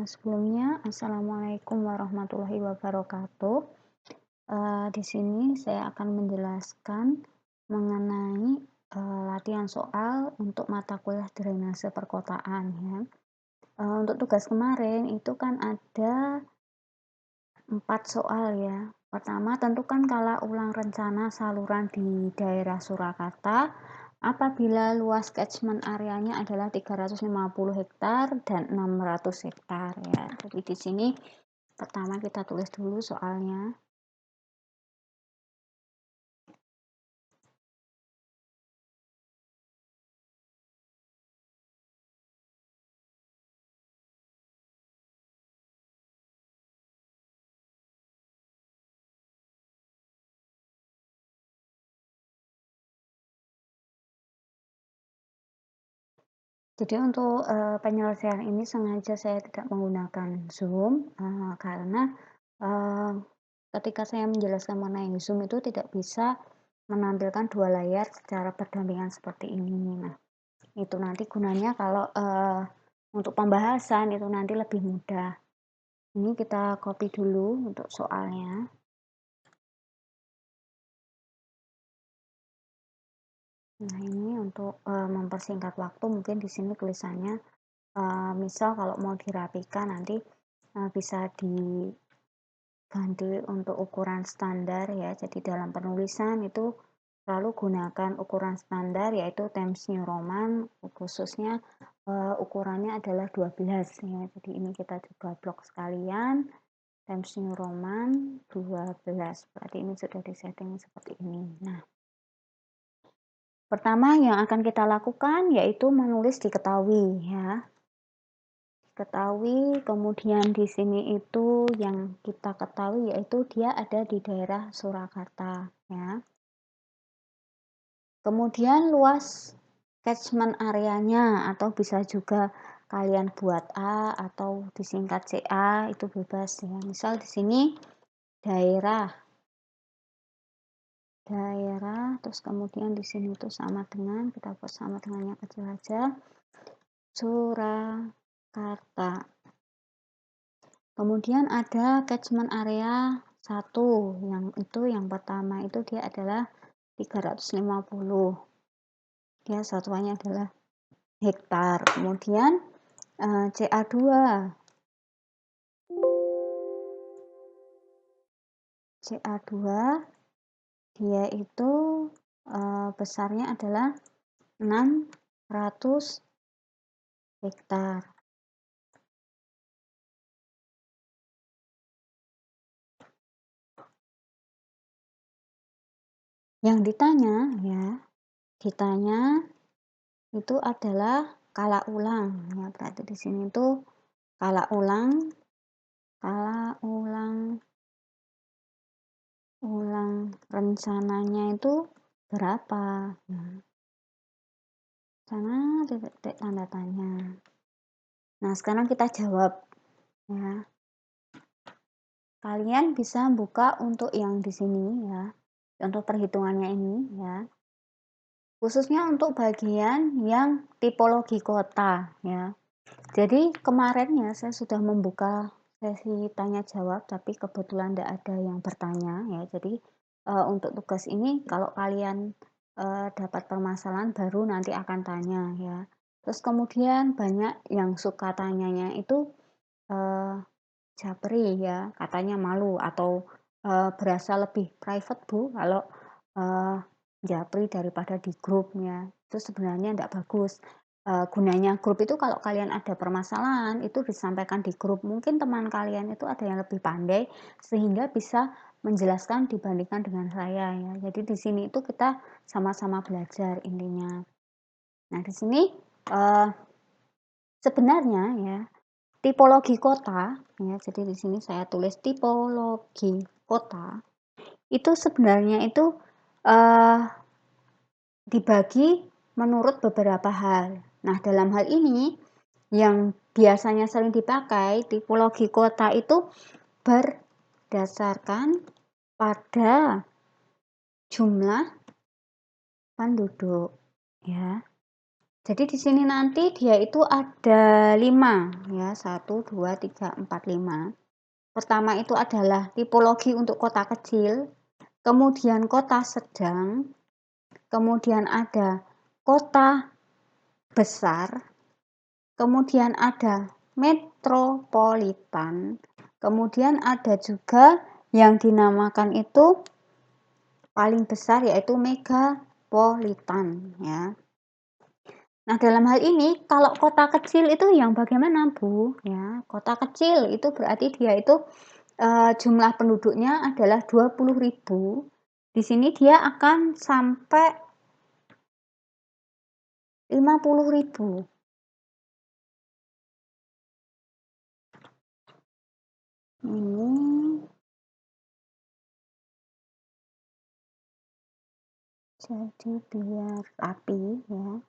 Sebelumnya, assalamualaikum warahmatullahi wabarakatuh. Di sini saya akan menjelaskan mengenai latihan soal untuk mata kuliah drainase perkotaan ya. Untuk tugas kemarin itu kan ada 4 soal ya. Pertama, tentukan kala ulang rencana saluran di daerah Surakarta apabila luas catchment areanya adalah 350 hektar dan 600 hektar ya. Jadi di sini pertama kita tulis dulu soalnya. Jadi untuk penyelesaian ini sengaja saya tidak menggunakan Zoom karena uh, ketika saya menjelaskan mengenai Zoom itu tidak bisa menampilkan dua layar secara berdampingan seperti ini. Nah, itu nanti gunanya kalau untuk pembahasan itu nanti lebih mudah. Ini kita copy dulu untuk soalnya. Nah, ini untuk mempersingkat waktu mungkin di sini tulisannya misal kalau mau dirapikan nanti bisa diganti untuk ukuran standar ya. Jadi dalam penulisan itu selalu gunakan ukuran standar yaitu Times New Roman, khususnya ukurannya adalah 12 ya. Jadi ini kita juga blok sekalian Times New Roman 12. Berarti ini sudah disetting seperti ini. Nah, pertama yang akan kita lakukan yaitu menulis diketahui ya. Ketahui, kemudian di sini itu yang kita ketahui yaitu dia ada di daerah Surakarta ya. Kemudian luas catchment areanya atau bisa juga kalian buat A atau disingkat CA itu bebas ya. Misal di sini daerah terus kemudian di sini itu sama dengan kita buat sama dengannya kecil aja Surakarta. Kemudian ada catchment area 1 yang pertama itu dia adalah 350. Dia satuannya adalah hektar. Kemudian CA2 dia itu besarnya adalah 600 hektar. Yang ditanya itu adalah kala ulang ya. Berarti di sini itu kala ulang rencananya itu berapa? Nah, sana titik tanda tanya. Nah, sekarang kita jawab ya. Kalian bisa buka untuk yang di sini ya. Untuk perhitungannya ini ya. Khususnya untuk bagian yang tipologi kota ya. Jadi kemarinnya saya sudah membuka sesi tanya jawab tapi kebetulan tidak ada yang bertanya ya. Jadi untuk tugas ini kalau kalian dapat permasalahan baru nanti akan tanya ya. Terus kemudian banyak yang suka tanyanya itu japri ya, katanya malu atau berasa lebih private Bu kalau japri daripada di grupnya. Itu sebenarnya tidak bagus. Gunanya grup itu kalau kalian ada permasalahan itu disampaikan di grup. Mungkin teman kalian itu ada yang lebih pandai sehingga bisa menjelaskan dibandingkan dengan saya ya. Jadi di sini itu kita sama-sama belajar intinya. Nah, di sini sebenarnya ya tipologi kota ya. Jadi di sini saya tulis tipologi kota. Itu sebenarnya itu dibagi menurut beberapa hal. Nah, dalam hal ini yang biasanya sering dipakai tipologi kota itu berdasarkan pada jumlah penduduk ya. Jadi di sini nanti dia itu ada 5 ya, 1, 2, 3, 4, 5. Pertama itu adalah tipologi untuk kota kecil, kemudian kota sedang, kemudian ada kota besar, kemudian ada metropolitan, kemudian ada juga yang dinamakan itu paling besar yaitu megapolitan ya. Nah, dalam hal ini kalau kota kecil itu yang bagaimana, Bu? Ya, kota kecil itu berarti dia itu jumlah penduduknya adalah 20.000. Di sini dia akan sampai 50.000. Ini jadi biar rapi ya.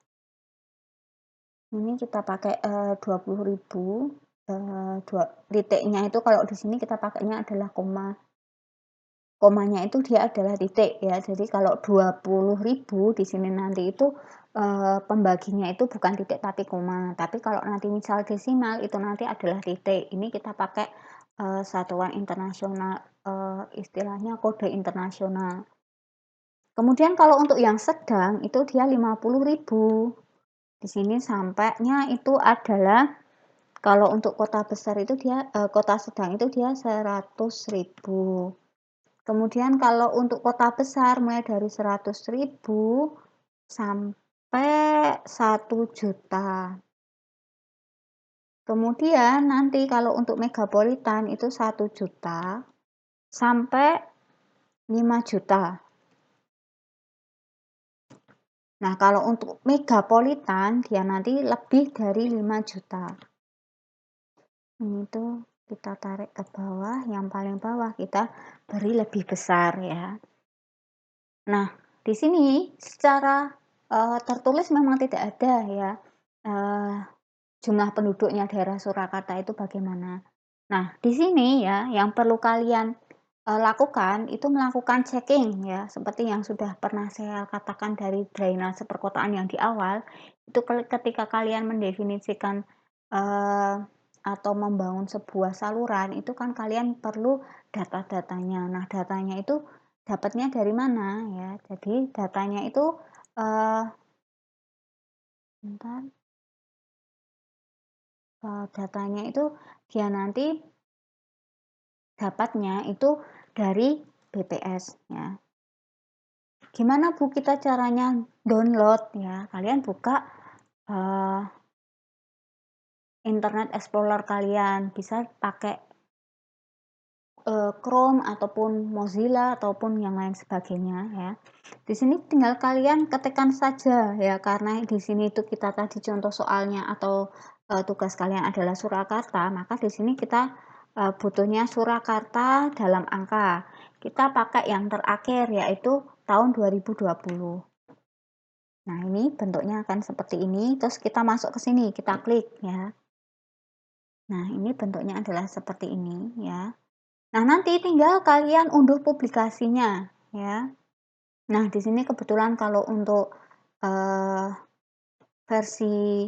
Ini kita pakai 20.000. Titiknya itu kalau di sini kita pakainya adalah koma. Komanya itu dia adalah titik ya. Jadi kalau 20.000 di sini nanti itu pembaginya itu bukan titik tapi koma. Tapi kalau nanti misal desimal itu nanti adalah titik. Ini kita pakai satuan internasional, istilahnya kode internasional. Kemudian kalau untuk yang sedang itu dia 50.000. Di sini sampainya itu adalah kalau untuk kota besar itu dia kota sedang itu dia 100.000. Kemudian kalau untuk kota besar mulai dari 100.000 sampai 1 juta. Kemudian nanti kalau untuk megapolitan itu 1 juta sampai 5 juta. Nah, kalau untuk megapolitan dia nanti lebih dari 5 juta. Ini tuh kita tarik ke bawah, yang paling bawah kita beri lebih besar ya. Nah, di sini secara tertulis memang tidak ada ya jumlah penduduknya daerah Surakarta itu bagaimana. Nah, di sini ya yang perlu kalian lakukan itu melakukan checking ya, seperti yang sudah pernah saya katakan dari drainase perkotaan yang di awal, itu ketika kalian mendefinisikan atau membangun sebuah saluran itu kan kalian perlu data-datanya. Nah, datanya itu dapatnya dari mana ya? Jadi datanya itu bentar. Datanya itu dia nanti dapatnya itu dari BPS ya. Gimana Bu kita caranya download ya? Kalian buka Internet Explorer kalian, bisa pakai Chrome ataupun Mozilla ataupun yang lain sebagainya ya. Di sini tinggal kalian ketikkan saja ya, karena di sini itu kita tadi contoh soalnya atau tugas kalian adalah Surakarta, maka di sini kita butuhnya Surakarta dalam angka. Kita pakai yang terakhir yaitu tahun 2020. Nah, ini bentuknya akan seperti ini, terus kita masuk ke sini, kita klik ya. Nah, ini bentuknya adalah seperti ini ya. Nah, nanti tinggal kalian unduh publikasinya ya. Nah, di sini kebetulan kalau untuk versi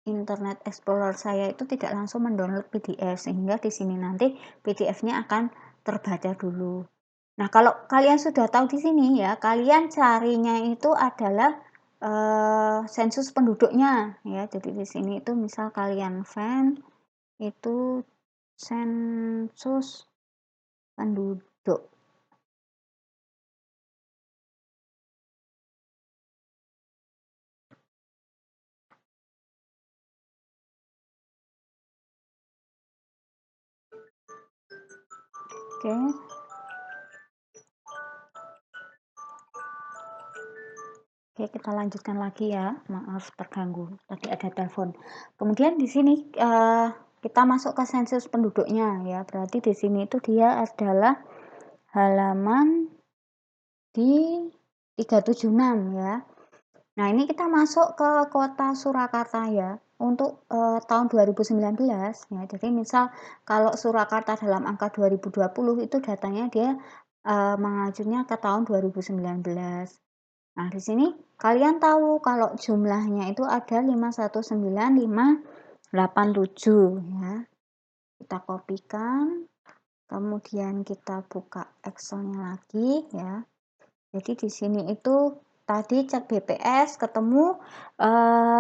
Internet Explorer saya itu tidak langsung mendownload PDF, sehingga di sini nanti PDF-nya akan terbaca dulu. Nah, kalau kalian sudah tahu di sini ya, kalian carinya itu adalah sensus penduduknya ya. Jadi di sini itu misal kalian itu sensus penduduk. Oke. Oke, kita lanjutkan lagi ya. Maaf terganggu. Tadi ada telepon. Kemudian di sini kita masuk ke sensus penduduknya ya. Berarti di sini itu dia adalah halaman di 376 ya. Nah, ini kita masuk ke kota Surakarta ya. Untuk tahun 2019 ya. Jadi misal kalau Surakarta dalam angka 2020 itu datanya dia mengacunya ke tahun 2019. Nah, di sini kalian tahu kalau jumlahnya itu ada 519,587 ya. Kita kopikan, kemudian kita buka Excel-nya lagi ya. Jadi di sini itu tadi cek BPS ketemu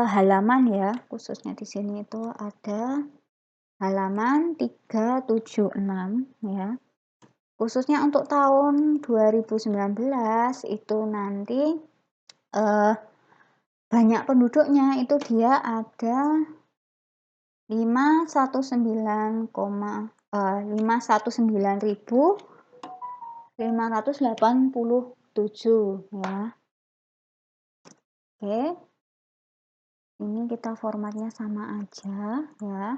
halaman ya, khususnya di sini itu ada halaman 376 ya. Khususnya untuk tahun 2019 itu nanti banyak penduduknya itu dia ada 519.587 ya. Oke, ini kita formatnya sama aja ya.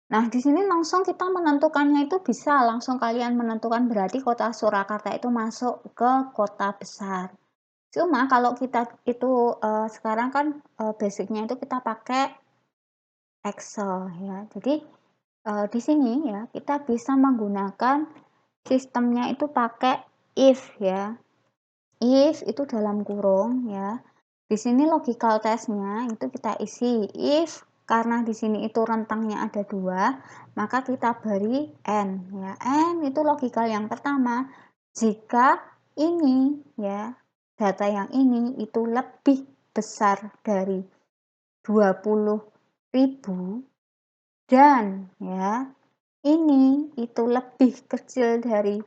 Nah, di sini langsung kita menentukannya itu bisa langsung kalian menentukan berarti kota Surakarta itu masuk ke kota besar. Cuma kalau kita itu sekarang kan basicnya itu kita pakai Excel ya. Jadi di sini ya kita bisa menggunakan sistemnya itu pakai if ya. If itu dalam kurung ya. Di sini logical testnya itu kita isi if karena di sini itu rentangnya ada 2, maka kita beri n ya. N itu logical yang pertama. Jika ini ya, data yang ini itu lebih besar dari 20.000 dan ya, ini itu lebih kecil dari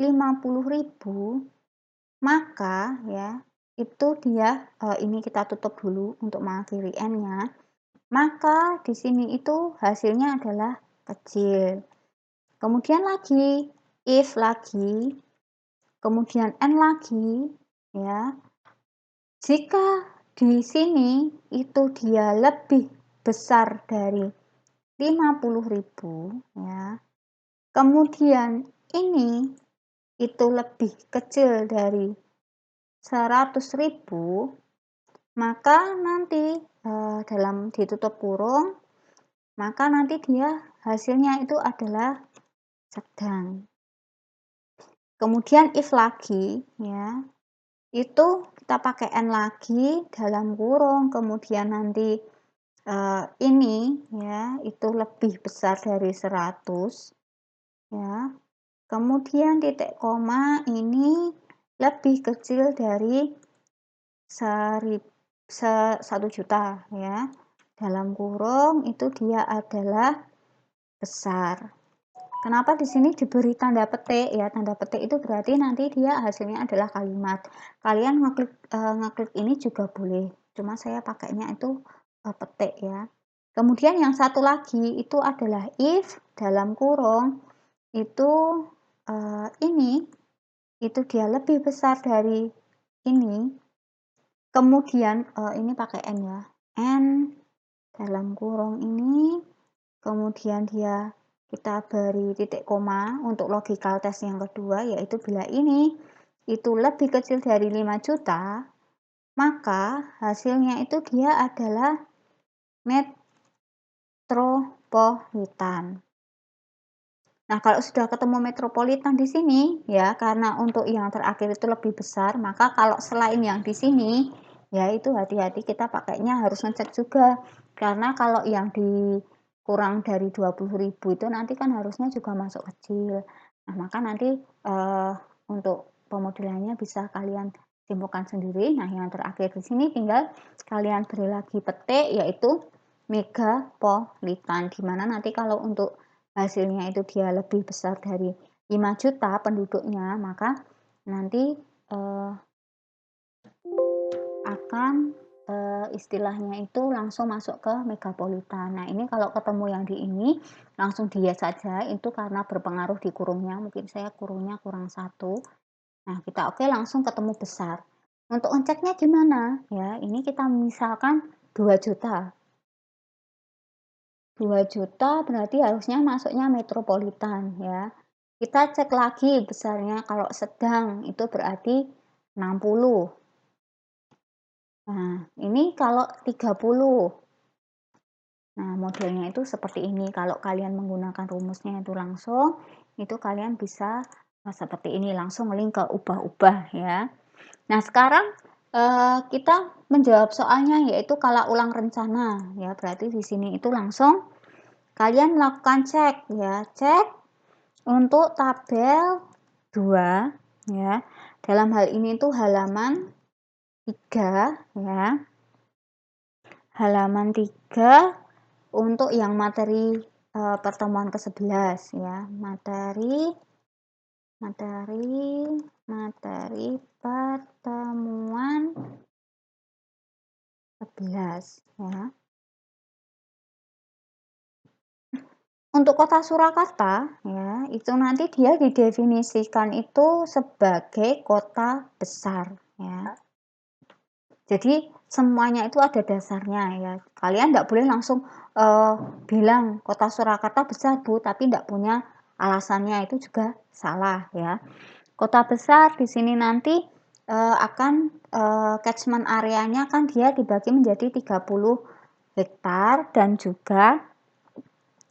50.000, maka ya itu dia ini kita tutup dulu untuk mengakhiri n-nya. Maka di sini itu hasilnya adalah kecil. Kemudian lagi if lagi, kemudian n lagi ya. Jika di sini itu dia lebih besar dari 50.000 ya. Kemudian ini itu lebih kecil dari 100.000, maka nanti dalam ditutup kurung, maka nanti dia hasilnya itu adalah sedang. Kemudian if lagi ya, itu kita pakai n lagi dalam kurung, kemudian nanti ini ya itu lebih besar dari 100 ya. Kemudian titik koma ini lebih kecil dari 1 juta ya. Dalam kurung itu dia adalah besar. Kenapa di sini diberi tanda petik ya? Tanda petik itu berarti nanti dia hasilnya adalah kalimat. Kalian ngeklik ini juga boleh. Cuma saya pakainya itu petik ya. Kemudian yang satu lagi itu adalah if dalam kurung itu ini itu dia lebih besar dari ini. Kemudian ini pakai n ya. N dalam kurung ini, kemudian dia kita beri titik koma untuk logical test yang kedua, yaitu bila ini itu lebih kecil dari 5 juta, maka hasilnya itu dia adalah metropolitan. Nah, kalau sudah ketemu metropolitan di sini ya, karena untuk yang terakhir itu lebih besar, maka kalau selain yang di sini ya itu hati-hati kita pakainya harus ngecek juga. Karena kalau yang di kurang dari 20.000 itu nanti kan harusnya juga masuk kecil. Nah, maka nanti untuk pemodelannya bisa kalian simpulkan sendiri. Nah, yang terakhir di sini tinggal kalian beri lagi petik yaitu megapolitan, dimana nanti kalau untuk hasilnya itu dia lebih besar dari 5 juta penduduknya, maka nanti akan istilahnya itu langsung masuk ke megapolitan. Nah, ini kalau ketemu yang di ini langsung dia saja, itu karena berpengaruh di kurungnya, mungkin saya kurungnya kurang 1. Nah, kita oke langsung ketemu besar. Untuk ngeceknya gimana? Ya, ini kita misalkan 2 juta. 2 juta berarti harusnya masuknya metropolitan ya. Kita cek lagi besarnya, kalau sedang itu berarti 60. Nah, ini kalau 30. Nah, modelnya itu seperti ini. Kalau kalian menggunakan rumusnya itu langsung, itu kalian bisa seperti ini, langsung link ke ubah-ubah ya. Nah, sekarang Kita menjawab soalnya yaitu kalau ulang rencana ya, berarti di sini itu langsung kalian melakukan cek ya, cek untuk tabel 2 ya. Dalam hal ini itu halaman 3 ya. Halaman 3 untuk yang materi pertemuan ke-11 ya. Materi pertemuan 11 ya. Untuk kota Surakarta ya, itu nanti dia didefinisikan itu sebagai kota besar ya. Jadi semuanya itu ada dasarnya ya. Kalian tidak boleh langsung bilang kota Surakarta besar Bu, tapi tidak punya alasannya, itu juga salah ya. Kota besar di sini nanti akan catchment areanya kan dia dibagi menjadi 30 hektar dan juga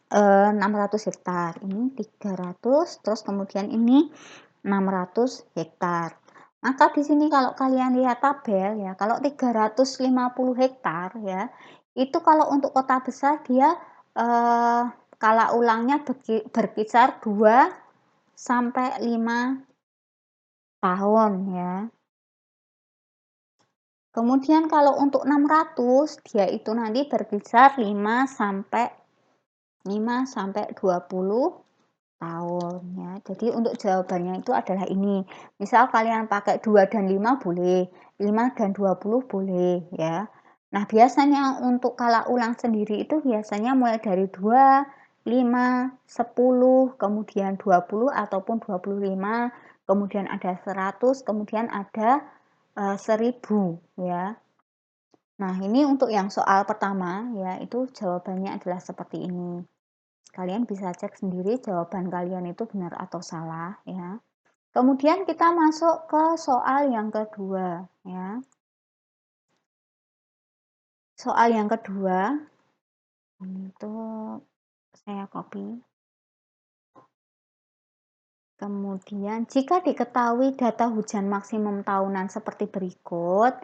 600 hektar. Ini 300, terus kemudian ini 600 hektar. Maka di sini kalau kalian lihat tabel ya, kalau 350 hektar ya, itu kalau untuk kota besar dia skala ulangnya berkisar 2 sampai 5 tahun ya. Kemudian kalau untuk 600 dia itu nanti berkisar 5 sampai 20 tahun ya. Jadi untuk jawabannya itu adalah ini. Misal kalian pakai 2 dan 5 boleh, 5 dan 20 boleh ya. Nah, biasanya untuk kala ulang sendiri itu biasanya mulai dari 2, 5, 10, kemudian 20 ataupun 25, kemudian ada 100, kemudian ada 1000 ya. Nah, ini untuk yang soal pertama ya, itu jawabannya adalah seperti ini. Kalian bisa cek sendiri jawaban kalian itu benar atau salah ya. Kemudian kita masuk ke soal yang kedua ya. Soal yang kedua itu saya copy. Kemudian jika diketahui data hujan maksimum tahunan seperti berikut,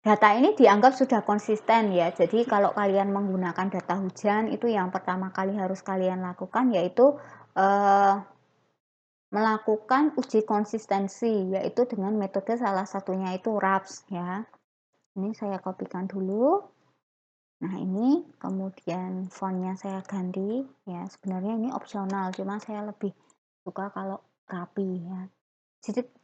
data ini dianggap sudah konsisten ya. Jadi kalau kalian menggunakan data hujan itu yang pertama kali harus kalian lakukan yaitu melakukan uji konsistensi, yaitu dengan metode salah satunya itu RAPS ya. Ini saya kopikan dulu. Nah, ini kemudian fontnya saya ganti ya. Sebenarnya ini opsional, cuma saya lebih suka kalau rapi ya.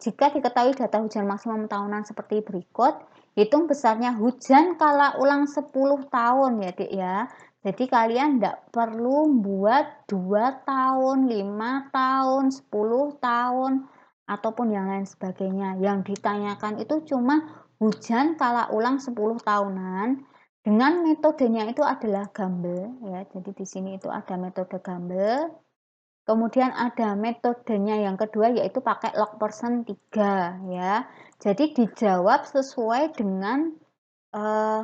Jika diketahui data hujan maksimum tahunan seperti berikut, hitung besarnya hujan kala ulang 10 tahun ya, Dik ya. Jadi kalian tidak perlu buat 2 tahun, 5 tahun, 10 tahun, ataupun yang lain sebagainya. Yang ditanyakan itu cuma hujan kala ulang 10 tahunan dengan metodenya itu adalah Gamble ya. Jadi di sini itu ada metode Gamble. Kemudian ada metodenya yang kedua yaitu pakai log person 3 ya. Jadi dijawab sesuai dengan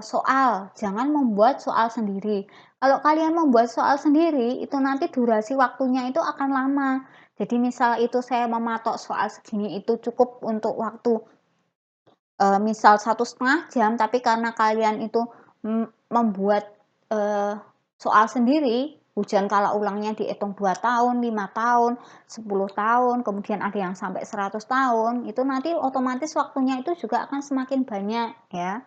soal, jangan membuat soal sendiri. Kalau kalian membuat soal sendiri itu nanti durasi waktunya itu akan lama. Jadi misal itu saya mematok soal segini itu cukup untuk waktu misal 1,5 jam, tapi karena kalian itu membuat soal sendiri, hujan kala ulangnya dihitung 2 tahun, 5 tahun, 10 tahun, kemudian ada yang sampai 100 tahun, itu nanti otomatis waktunya itu juga akan semakin banyak ya.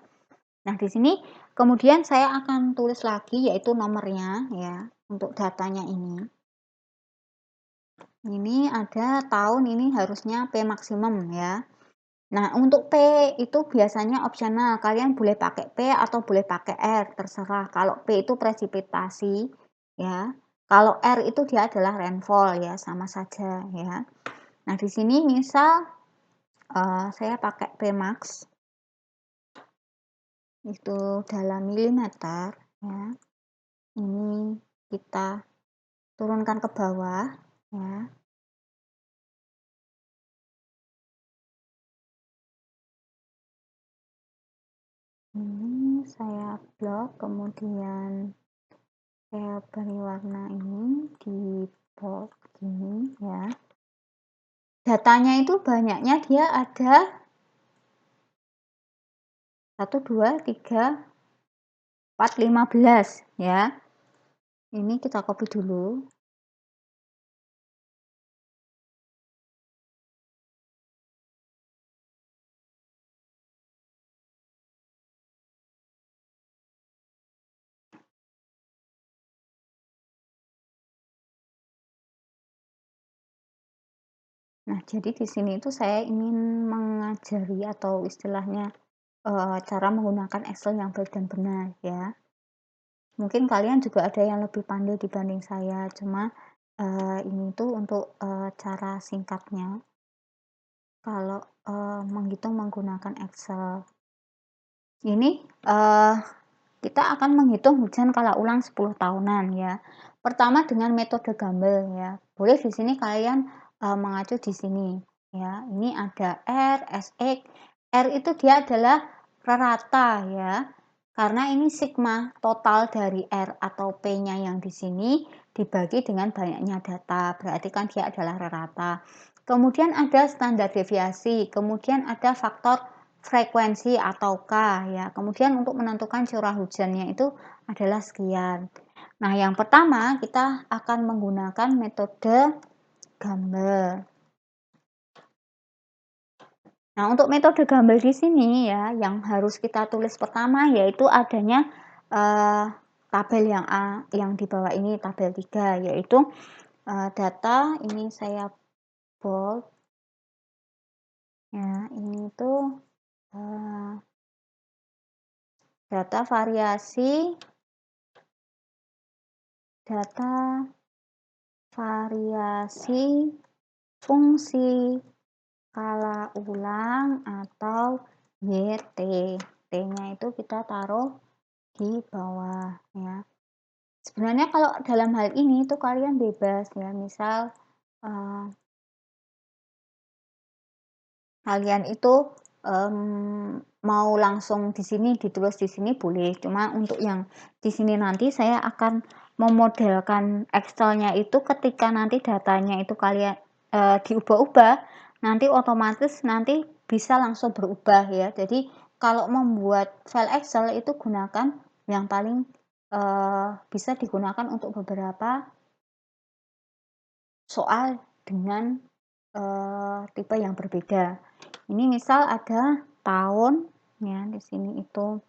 Nah, di sini kemudian saya akan tulis lagi yaitu nomornya ya untuk datanya ini. Ini ada tahun, ini harusnya P maksimum ya. Nah, untuk P itu biasanya opsional. Kalian boleh pakai P atau boleh pakai R, terserah. Kalau P itu presipitasi ya. Kalau R itu dia adalah rainfall ya, sama saja ya. Nah, di sini misal saya pakai P max itu dalam milimeter ya. Ini kita turunkan ke bawah ya. Ini saya blok, kemudian saya beri warna ini di bold gini ya. Datanya itu banyaknya dia ada 1, 2, 3, 4, 15 ya. Ini kita copy dulu. Nah, jadi di sini itu saya ingin mengajari atau istilahnya, cara menggunakan Excel yang baik dan benar ya. Mungkin kalian juga ada yang lebih pandai dibanding saya, cuma, ini tuh untuk, cara singkatnya kalau, menghitung menggunakan Excel. Ini, kita akan menghitung hujan kala ulang 10 tahunan ya. Pertama dengan metode Gamble ya. Boleh di sini kalian, mengacu di sini ya. Ini ada R, SX. R itu dia adalah rata ya. Karena ini sigma total dari R atau P-nya yang di sini dibagi dengan banyaknya data. Berarti kan dia adalah rata. Kemudian ada standar deviasi, kemudian ada faktor frekuensi atau K ya. Kemudian untuk menentukan curah hujannya itu adalah sekian. Nah, yang pertama kita akan menggunakan metode Gamble. Nah, untuk metode Gamble di sini ya, yang harus kita tulis pertama yaitu adanya tabel yang di bawah ini, tabel 3, yaitu data, ini saya bold ya, ini tuh data variasi fungsi skala ulang atau YT. T-nya itu kita taruh di bawah ya. Sebenarnya kalau dalam hal ini itu kalian bebas ya. Misal kalian itu mau langsung di sini ditulis di sini boleh. Cuma untuk yang di sini nanti saya akan memodelkan Excel-nya itu ketika nanti datanya itu kalian diubah-ubah, nanti otomatis nanti bisa langsung berubah ya. Jadi kalau membuat file Excel itu gunakan yang paling bisa digunakan untuk beberapa soal dengan tipe yang berbeda. Ini misal ada tahun ya, di sini itu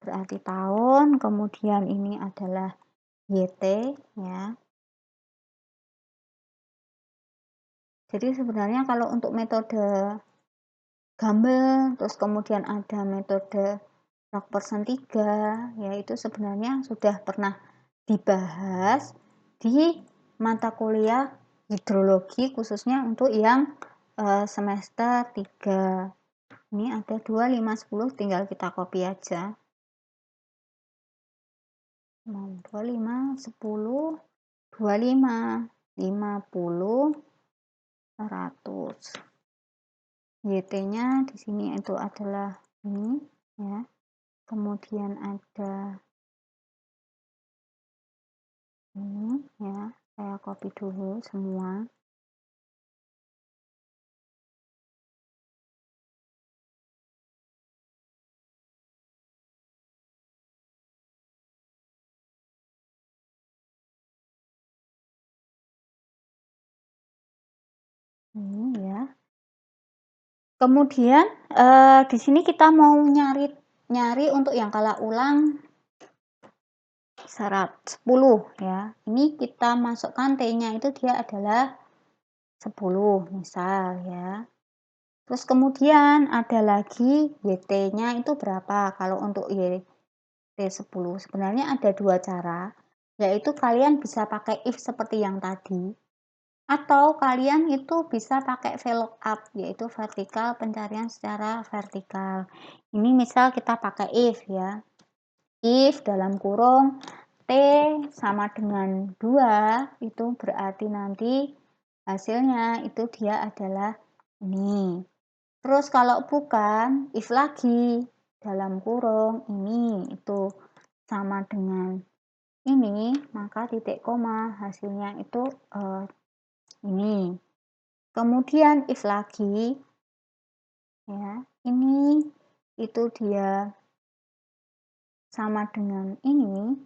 berarti tahun, kemudian ini adalah YT ya. Jadi sebenarnya kalau untuk metode Gamble, terus kemudian ada metode log persen 3 ya, itu sebenarnya sudah pernah dibahas di mata kuliah hidrologi khususnya untuk yang semester 3. Ini ada 2, 5, 10, tinggal kita copy aja. 2, 5, 10, 25, 50, 100. YT-nya di sini itu adalah ini ya. Kemudian ada ini ya. Saya copy dulu semua. Ini ya. Kemudian di sini kita mau nyari untuk yang kala ulang 10 ya. Ini kita masukkan T-nya itu dia adalah 10 misal ya. Terus kemudian ada lagi YT-nya itu berapa? Kalau untuk YT 10 sebenarnya ada dua cara, yaitu kalian bisa pakai if seperti yang tadi, atau kalian itu bisa pakai VLOOKUP, yaitu vertikal pencarian secara vertikal. Ini misal kita pakai if ya. If dalam kurung T sama dengan 2, itu berarti nanti hasilnya itu dia adalah ini. Terus kalau bukan, if lagi dalam kurung ini itu sama dengan ini, maka titik koma hasilnya itu ini. Kemudian if lagi ya, ini itu dia sama dengan ini,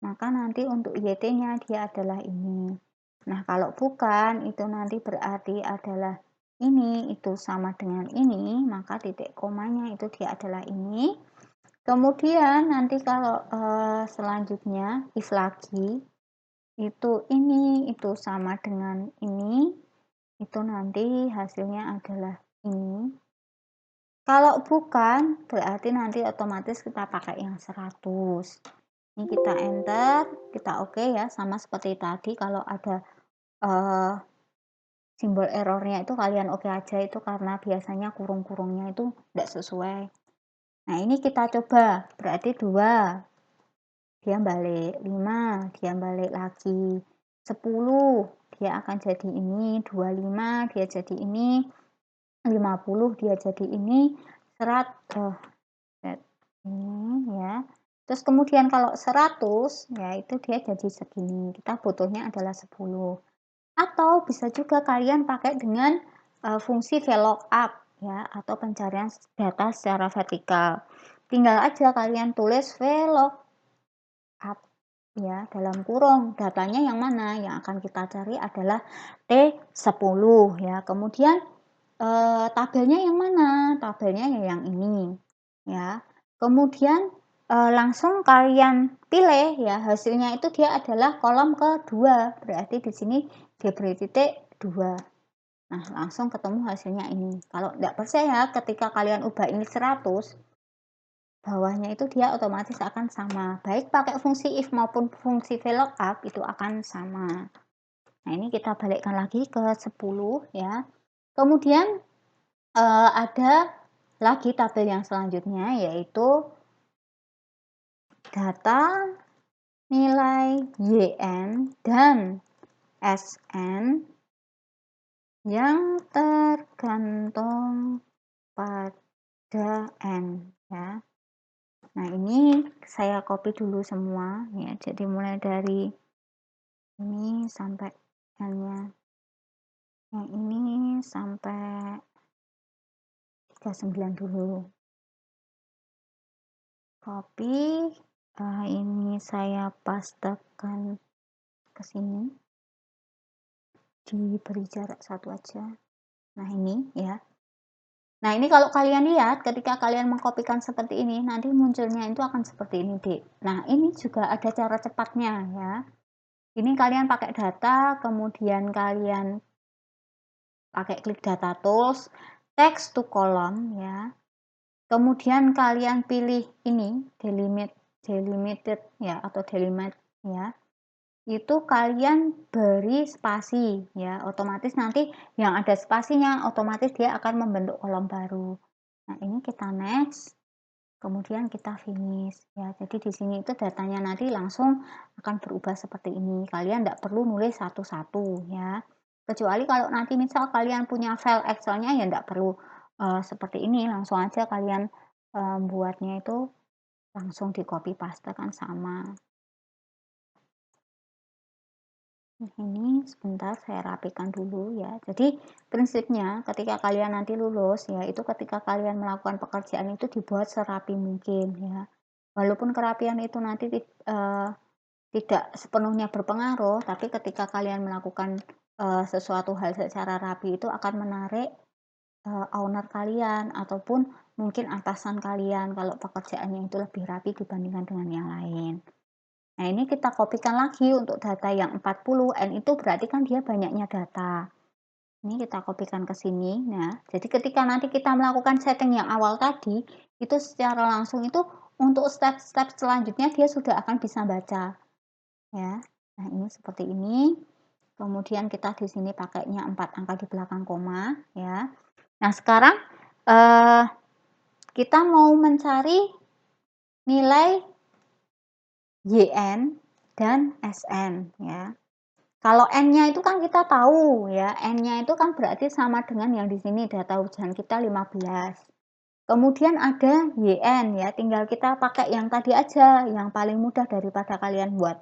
maka nanti untuk YT-nya dia adalah ini. Nah, kalau bukan, itu nanti berarti adalah ini, itu sama dengan ini, maka titik komanya itu dia adalah ini. Kemudian nanti kalau selanjutnya, if lagi, itu ini, itu sama dengan ini, itu nanti hasilnya adalah ini. Kalau bukan, berarti nanti otomatis kita pakai yang 100. Ini kita enter, kita oke ya, sama seperti tadi kalau ada simbol errornya itu kalian oke aja, itu karena biasanya kurung-kurungnya itu tidak sesuai. Nah, ini kita coba, berarti 2, dia balik 5, dia balik lagi 10, dia akan jadi ini, 25 dia jadi ini, 50 dia jadi ini, 100 ini ya. Terus kemudian kalau 100 ya itu dia jadi segini. Kita butuhnya adalah 10. Atau bisa juga kalian pakai dengan fungsi VLOOKUP ya atau pencarian data secara vertikal. Tinggal aja kalian tulis VLOOKUP ya dalam kurung datanya yang mana yang akan kita cari adalah T10 ya. Kemudian tabelnya yang mana? Tabelnya yang ini ya. Kemudian langsung kalian pilih ya hasilnya itu dia adalah kolom kedua. Berarti di sini diberi titik 2. Nah, langsung ketemu hasilnya ini. Kalau tidak percaya ketika kalian ubah ini 100, bawahnya itu dia otomatis akan sama. Baik pakai fungsi if maupun fungsi VLOOKUP itu akan sama. Nah, ini kita balikkan lagi ke 10 ya. Kemudian ada lagi tabel yang selanjutnya yaitu data nilai YN dan SN yang tergantung pada N ya. Nah, ini saya copy dulu semua ya. Jadi mulai dari ini sampai N-nya. Yang ini sampai 39 dulu. Copy, ini saya pastekan ke sini. Diberi jarak 1 aja. Nah, ini ya. Nah, ini kalau kalian lihat ketika kalian mengkopikan seperti ini, nanti munculnya itu akan seperti ini, Dek. Nah, ini juga ada cara cepatnya ya. Ini kalian pakai data, kemudian kalian pakai klik data tools, text to column ya. Kemudian kalian pilih ini delimited ya atau delimit ya. Itu kalian beri spasi ya, otomatis nanti yang ada spasinya otomatis dia akan membentuk kolom baru. Nah, ini kita next, kemudian kita finish ya. Jadi di sini itu datanya nanti langsung akan berubah seperti ini. Kalian tidak perlu nulis satu-satu ya. Kecuali kalau nanti misal kalian punya file Excel-nya ya tidak perlu seperti ini, langsung aja kalian buatnya itu langsung di copy paste kan sama. Ini sebentar saya rapikan dulu ya. Jadi prinsipnya ketika kalian nanti lulus ya, itu ketika kalian melakukan pekerjaan itu dibuat serapi mungkin ya. Walaupun kerapian itu nanti tidak sepenuhnya berpengaruh, tapi ketika kalian melakukan sesuatu hal secara rapi itu akan menarik owner kalian ataupun mungkin atasan kalian kalau pekerjaannya itu lebih rapi dibandingkan dengan yang lain. Nah, ini kita kopikan lagi untuk data yang 40, N itu berarti kan dia banyaknya data. Ini kita kopikan ke sini. Nah, jadi ketika nanti kita melakukan setting yang awal tadi, itu secara langsung itu untuk step-step selanjutnya dia sudah akan bisa baca. Ya. Nah, ini seperti ini. Kemudian kita di sini pakainya 4 angka di belakang koma, ya. Nah, sekarang kita mau mencari nilai YN dan SN ya. Kalau N-nya itu kan kita tahu ya, N-nya itu kan berarti sama dengan yang di sini data ujian kita 15. Kemudian ada YN ya, tinggal kita pakai yang tadi aja, yang paling mudah daripada kalian buat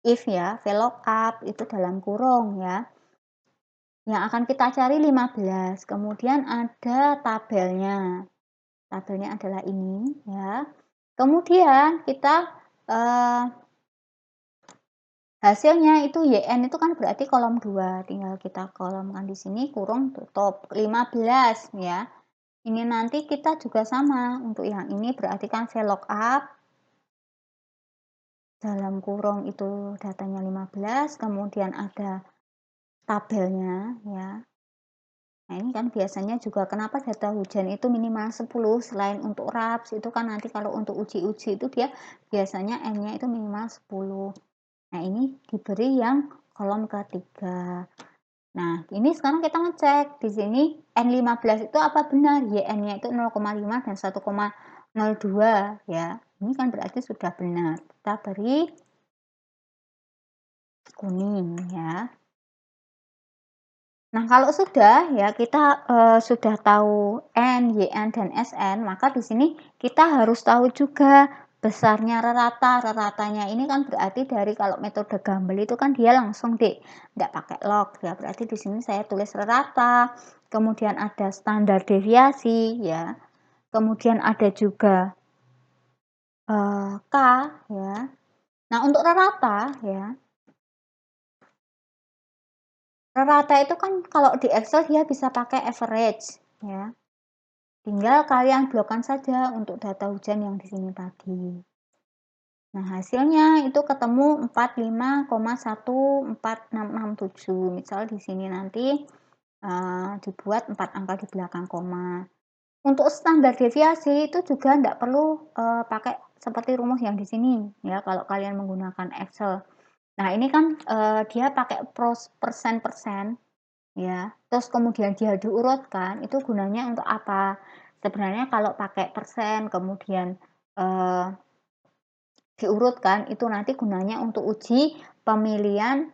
if ya, VLOOKUP itu dalam kurung ya. Yang akan kita cari 15. Kemudian ada tabelnya. Tabelnya adalah ini ya. Kemudian kita hasilnya itu YN itu kan berarti kolom 2, tinggal kita kolomkan di sini kurung tutup 15 ya. Ini nanti kita juga sama, untuk yang ini berarti kan VLOOKUP dalam kurung itu datanya 15, kemudian ada tabelnya ya. Nah, ini kan biasanya juga kenapa data hujan itu minimal 10, selain untuk RAPS itu kan nanti kalau untuk uji-uji itu dia biasanya N-nya itu minimal 10. Nah, ini diberi yang kolom ketiga. Nah, ini sekarang kita ngecek di sini N15 itu apa benar YN-nya itu 0,5 dan 1,02 ya. Ini kan berarti sudah benar. Kita beri kuning ya. Nah, kalau sudah ya kita sudah tahu N, YN dan SN, maka di sini kita harus tahu juga besarnya rerata. Reratanya ini kan berarti dari kalau metode Gumbel itu kan dia langsung tidak pakai log ya. Berarti di sini saya tulis rerata. Kemudian ada standar deviasi ya. Kemudian ada juga K ya. Nah, untuk rerata ya. Rata itu kan kalau di Excel dia bisa pakai average ya. Tinggal kalian blokkan saja untuk data hujan yang di sini tadi. Nah, hasilnya itu ketemu 45,14667. Misal di sini nanti dibuat 4 angka di belakang koma. Untuk standar deviasi itu juga tidak perlu pakai seperti rumus yang di sini ya kalau kalian menggunakan Excel. Nah, ini kan dia pakai persen ya. Terus kemudian dia diurutkan, itu gunanya untuk apa? Sebenarnya kalau pakai persen kemudian diurutkan itu nanti gunanya untuk uji pemilihan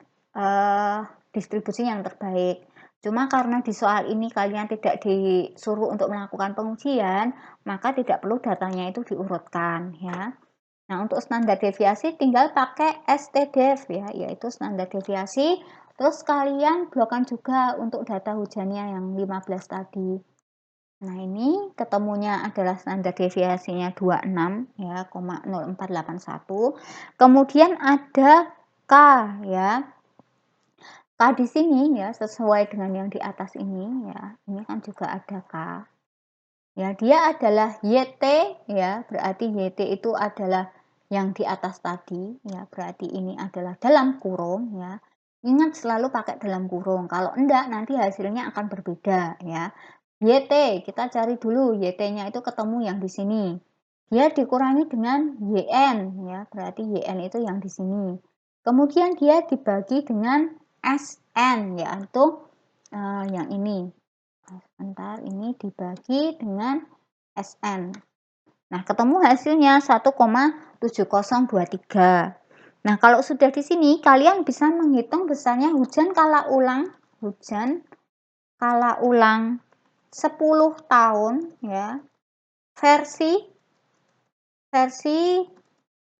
distribusi yang terbaik. Cuma karena di soal ini kalian tidak disuruh untuk melakukan pengujian, maka tidak perlu datanya itu diurutkan ya. Nah, untuk standar deviasi tinggal pakai STDEV ya, yaitu standar deviasi. Terus kalian blokkan juga untuk data hujannya yang 15 tadi. Nah, ini ketemunya adalah standar deviasinya 26 ya, 0,0481. Kemudian ada K ya. K di sini ya sesuai dengan yang di atas ini ya. Ini kan juga ada K. Ya, dia adalah YT ya, berarti YT itu adalah yang di atas tadi ya, berarti ini adalah dalam kurung ya. Ingat selalu pakai dalam kurung. Kalau enggak nanti hasilnya akan berbeda ya. YT, kita cari dulu YT-nya itu ketemu yang di sini. Dia dikurangi dengan YN ya, berarti YN itu yang di sini. Kemudian dia dibagi dengan SN yaitu yang ini. Sebentar, ini dibagi dengan SN. Nah, ketemu hasilnya 1,7023. Nah, kalau sudah di sini kalian bisa menghitung besarnya hujan kala ulang 10 tahun ya. Versi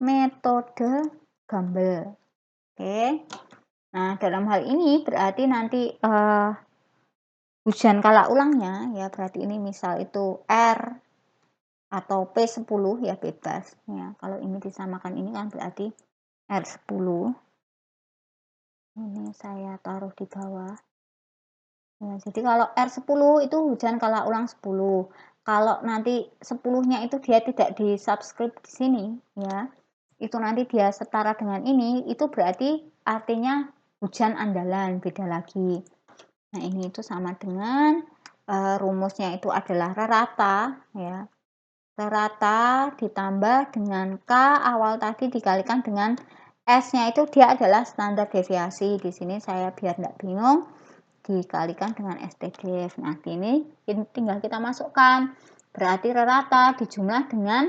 metode Gumbel. Oke. Nah, dalam hal ini berarti nanti hujan kala ulangnya ya, berarti ini misal itu R atau P10 ya bebas ya. Kalau ini disamakan ini kan berarti R10. Ini saya taruh di bawah. Ya, jadi kalau R10 itu hujan kala ulang 10. Kalau nanti 10-nya itu dia tidak di-subscribe di sini ya. Itu nanti dia setara dengan ini, itu berarti artinya hujan andalan, beda lagi. Nah, ini itu sama dengan rumusnya itu adalah rata ya. Rata ditambah dengan K awal tadi dikalikan dengan S-nya itu dia adalah standar deviasi. Di sini saya biar tidak bingung dikalikan dengan STDEV. Nah, ini tinggal kita masukkan. Berarti rata dijumlah dengan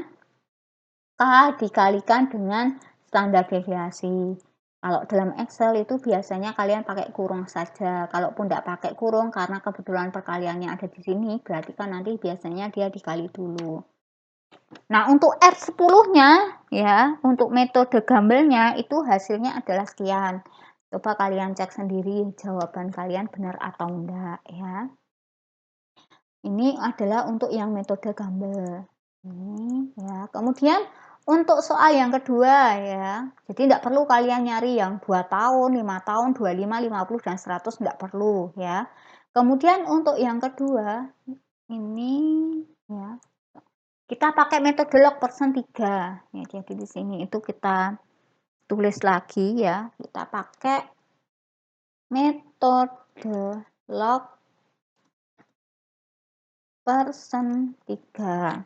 K dikalikan dengan standar deviasi. Kalau dalam Excel itu biasanya kalian pakai kurung saja. Kalaupun tidak pakai kurung karena kebetulan perkaliannya ada di sini, berarti kan nanti biasanya dia dikali dulu. Nah, untuk R10-nya ya, untuk metode Gumbelnya itu hasilnya adalah sekian. Coba kalian cek sendiri jawaban kalian benar atau enggak ya. Ini adalah untuk yang metode Gumbel. Ini ya. Kemudian Untuk soal yang kedua ya, jadi tidak perlu kalian nyari yang 2 tahun, 5 tahun, 25, 50, dan 100, tidak perlu ya. Kemudian untuk yang kedua, ini ya, kita pakai metode log persen 3 ya, jadi di sini itu kita tulis lagi ya, kita pakai metode log persen 3.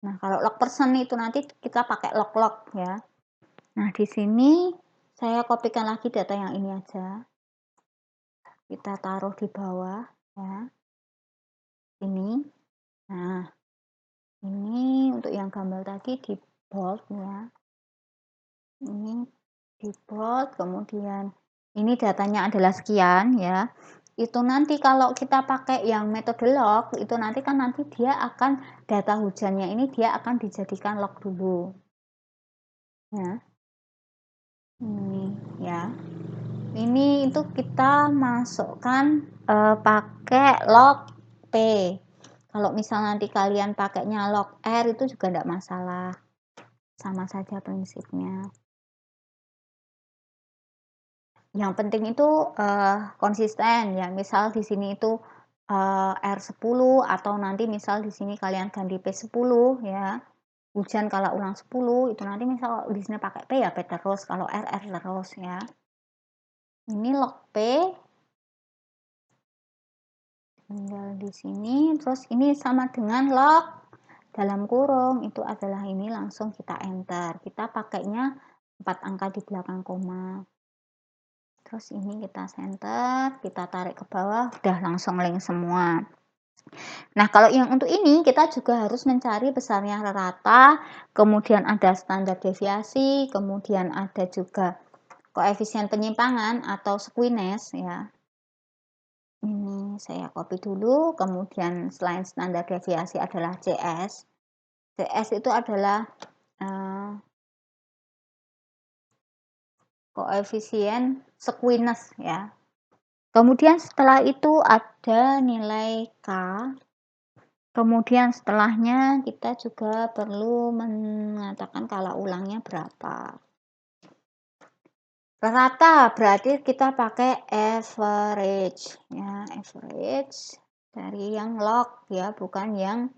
Nah, kalau log persen itu nanti kita pakai log-log ya. Nah, di sini saya kopikan lagi data yang ini aja. Kita taruh di bawah ya. Ini. Nah, ini untuk yang gambar tadi di bold ya. Ini di bold, kemudian ini datanya adalah sekian ya. Itu nanti kalau kita pakai yang metode log, itu nanti kan nanti dia akan data hujannya ini dia akan dijadikan log dulu. Ya. Ini ya. Ini itu kita masukkan pakai log P. Kalau misal nanti kalian pakainya log R itu juga tidak masalah. Sama saja prinsipnya. Yang penting itu konsisten ya. Misal di sini itu R10 atau nanti misal di sini kalian ganti P10 ya. Hujan kalau ulang 10 itu nanti misal di sini pakai P ya P terus, kalau R terus ya. Ini log P tinggal di sini, terus ini sama dengan log dalam kurung itu adalah ini, langsung kita enter. Kita pakainya 4 angka di belakang koma. Terus ini kita center, kita tarik ke bawah, udah langsung link semua. Nah, kalau yang untuk ini kita juga harus mencari besarnya rata, kemudian ada standar deviasi, kemudian ada juga koefisien penyimpangan atau squeeness ya. Ini saya copy dulu, kemudian selain standar deviasi adalah CS. CS itu adalah koefisien squeeness ya. Kemudian setelah itu ada nilai K. Kemudian setelahnya kita juga perlu mengatakan kala ulangnya berapa. Rata berarti kita pakai average ya, average dari yang log ya, bukan yang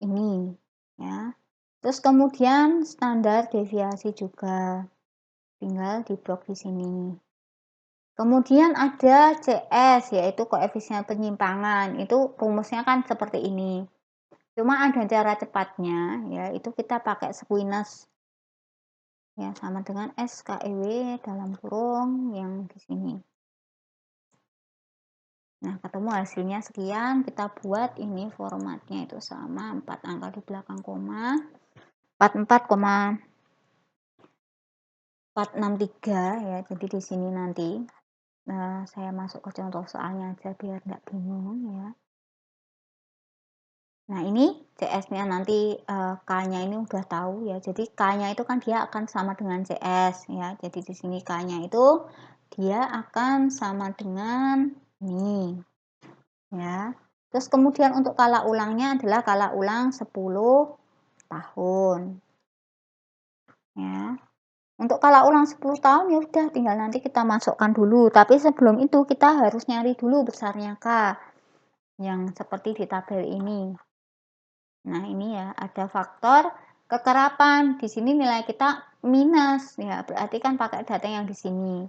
ini ya. Terus kemudian standar deviasi juga tinggal di blok di sini. Kemudian ada CS yaitu koefisien penyimpangan. Itu rumusnya kan seperti ini. Cuma ada cara cepatnya ya, itu kita pakai squeeness. Ya, sama dengan SKEW dalam kurung yang di sini. Nah, ketemu hasilnya sekian, kita buat ini formatnya itu sama, 4 angka di belakang koma. 44,463 ya, jadi di sini nanti saya masuk ke contoh soalnya aja biar nggak bingung ya. Nah, ini CS-nya nanti K-nya ini udah tahu ya. Jadi K-nya itu kan dia akan sama dengan CS ya. Jadi di sini K-nya itu dia akan sama dengan ini ya. Terus kemudian untuk kala ulangnya adalah kala ulang 10 tahun. Ya. Untuk kala ulang 10 tahun ya udah tinggal nanti kita masukkan dulu. Tapi sebelum itu kita harus nyari dulu besarnya K yang seperti di tabel ini. Nah, ini ya ada faktor kekerapan. Di sini nilai kita minus ya, berarti kan pakai data yang di sini.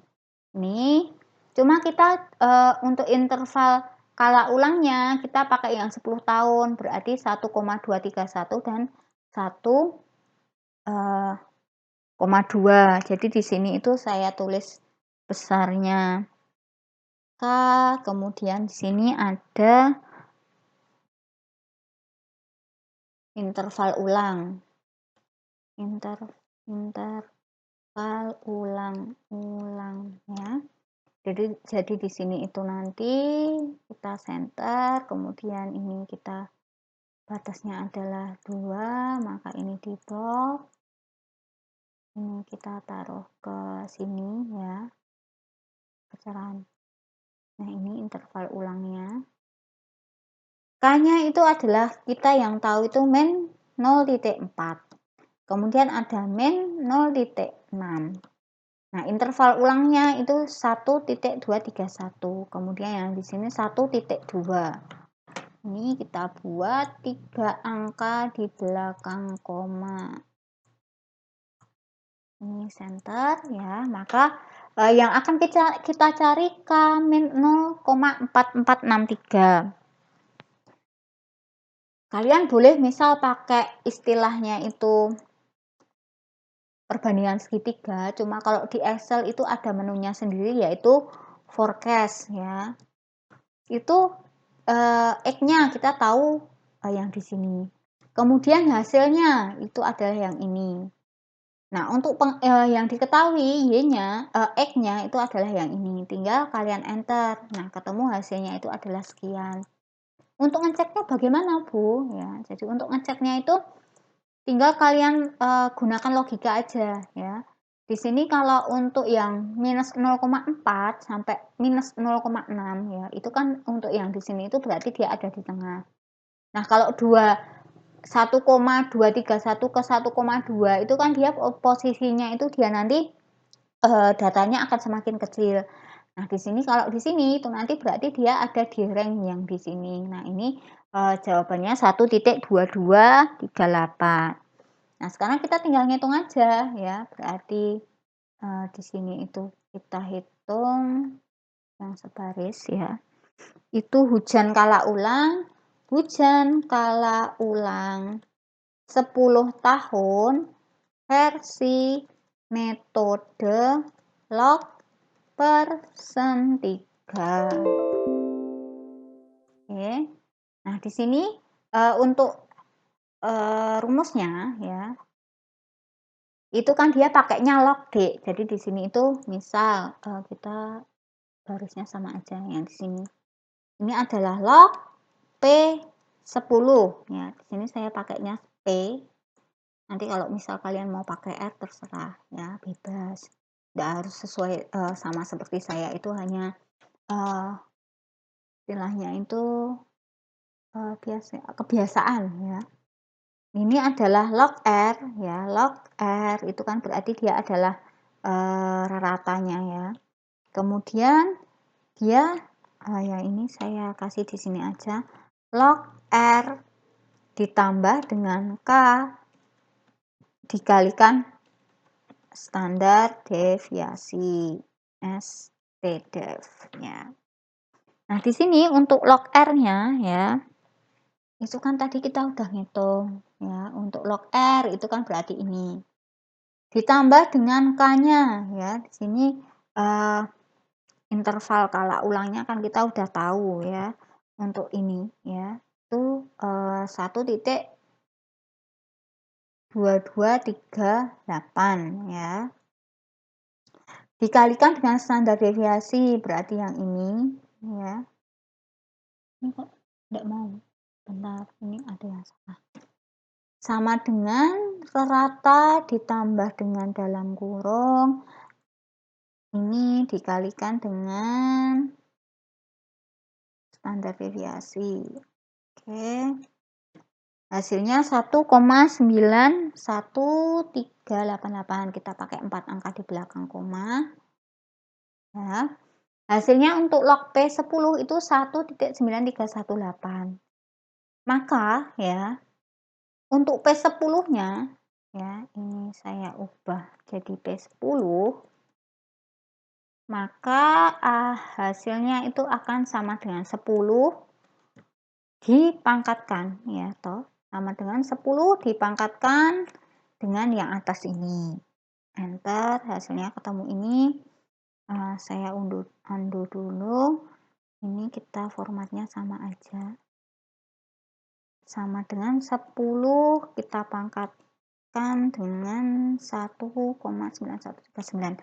Ini cuma kita untuk interval kala ulangnya kita pakai yang 10 tahun, berarti 1,231 dan 1,2. Jadi di sini itu saya tulis besarnya K, kemudian di sini ada interval ulang. Interval ulang ya. Jadi di sini itu nanti kita center, kemudian ini kita batasnya adalah 2, maka ini di box. Ini kita taruh ke sini ya. Pecahan. Nah, ini interval ulangnya. K-nya itu adalah kita yang tahu itu min 0,4. Kemudian ada min 0,6. Nah, interval ulangnya itu 1,231. Kemudian yang di sini 1,2. Ini kita buat 3 angka di belakang koma. Ini center ya, maka yang akan kita cari K min 0,4463. Kalian boleh misal pakai istilahnya itu perbandingan segitiga, cuma kalau di Excel itu ada menunya sendiri yaitu forecast ya. Itu X-nya kita tahu yang di sini. Kemudian hasilnya itu adalah yang ini. Nah, untuk yang diketahui Y-nya, X-nya itu adalah yang ini. Tinggal kalian enter. Nah, ketemu hasilnya itu adalah sekian. Untuk ngeceknya bagaimana, Bu? Ya, jadi untuk ngeceknya itu tinggal kalian gunakan logika aja ya. Di sini kalau untuk yang minus 0,4 sampai minus 0,6 ya, itu kan untuk yang di sini itu berarti dia ada di tengah. Nah, kalau 1,231 ke 1,2 itu kan dia posisinya itu dia nanti datanya akan semakin kecil. Nah, di sini kalau di sini itu nanti berarti dia ada di rank yang di sini. Nah, ini jawabannya 1,2238. Nah, sekarang kita tinggal ngitung aja ya. Berarti di sini itu kita hitung yang sebaris ya. Itu hujan kala ulang 10 tahun versi metode log persen 3. Oke. Nah, di sini untuk rumusnya ya. Itu kan dia pakainya log D. Jadi di sini itu misal kita barisnya sama aja yang di sini. Ini adalah log P10 ya. Di sini saya pakainya P. Nanti kalau misal kalian mau pakai R terserah ya, bebas. Tidak harus sesuai sama seperti saya, itu hanya istilahnya itu kebiasaan ya. Ini adalah log R ya. Log R itu kan berarti dia adalah raratanya ya. Kemudian dia ya ini saya kasih di sini aja. Log R ditambah dengan K dikalikan standar deviasi STDEV ya. Nah, di sini untuk log R-nya ya. Itu kan tadi kita udah ngitung ya. Untuk log R itu kan berarti ini. Ditambah dengan K-nya ya. Di sini interval kala ulangnya kan kita udah tahu ya. Untuk ini ya. Itu 1,2238 ya. Dikalikan dengan standar deviasi berarti yang ini ya. Ini kok enggak mau. Bentar, ini ada yang salah. Sama dengan rata ditambah dengan dalam kurung ini dikalikan dengan standar deviasi. Oke. Hasilnya 1,91388. Kita pakai 4 angka di belakang koma. Ya. Hasilnya untuk log P10 itu 1,9318. Maka ya, untuk P10-nya ya, ini saya ubah jadi P10. Maka hasilnya itu akan sama dengan 10 dipangkatkan ya toh, sama dengan 10 dipangkatkan dengan yang atas ini. Enter, hasilnya ketemu ini. Saya undo dulu. Ini kita formatnya sama aja. Sama dengan 10 kita pangkatkan dengan 1,9139.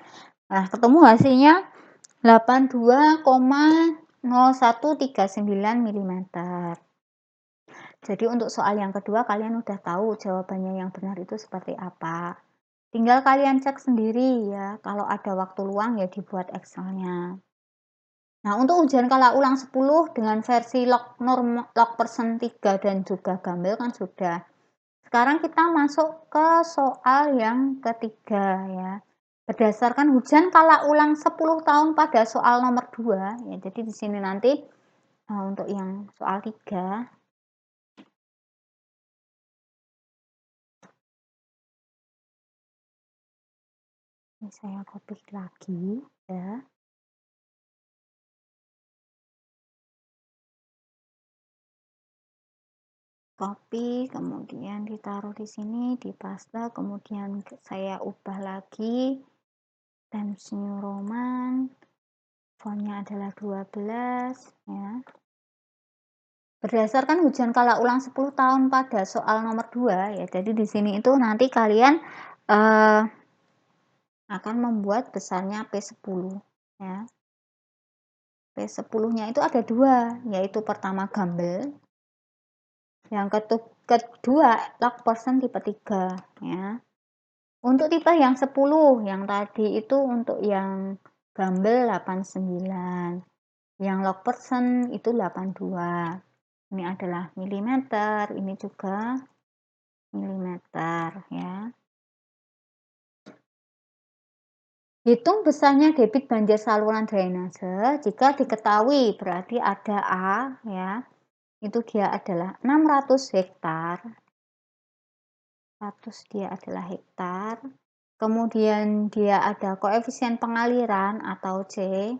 Nah, ketemu hasilnya 82,0139 mm. Jadi untuk soal yang kedua kalian udah tahu jawabannya yang benar itu seperti apa. Tinggal kalian cek sendiri ya, kalau ada waktu luang ya dibuat Excel-nya. Nah, untuk ujian kala ulang 10 dengan versi log persen 3 dan juga gambar kan sudah. Sekarang kita masuk ke soal yang ketiga ya. Berdasarkan hujan kala ulang 10 tahun pada soal nomor 2 ya, jadi di sini nanti, untuk yang soal 3 ini saya copy lagi ya. Copy, kemudian ditaruh di sini, dipaste, kemudian saya ubah lagi, Times New Roman, fontnya adalah 12 ya. Berdasarkan hujan kala ulang 10 tahun pada soal nomor 2 ya, jadi di sini itu nanti kalian, akan membuat besarnya P10 ya. P10-nya itu ada 2, yaitu pertama Gambel, yang kedua log person tipe 3 ya. Untuk tipe yang 10 yang tadi itu untuk yang Gambel 89, yang log person itu 82. Ini adalah milimeter, ini juga milimeter ya. Hitung besarnya debit banjir saluran drainase jika diketahui berarti ada A ya, itu dia adalah 600 hektar. 100 dia adalah hektar. Kemudian dia ada koefisien pengaliran atau C,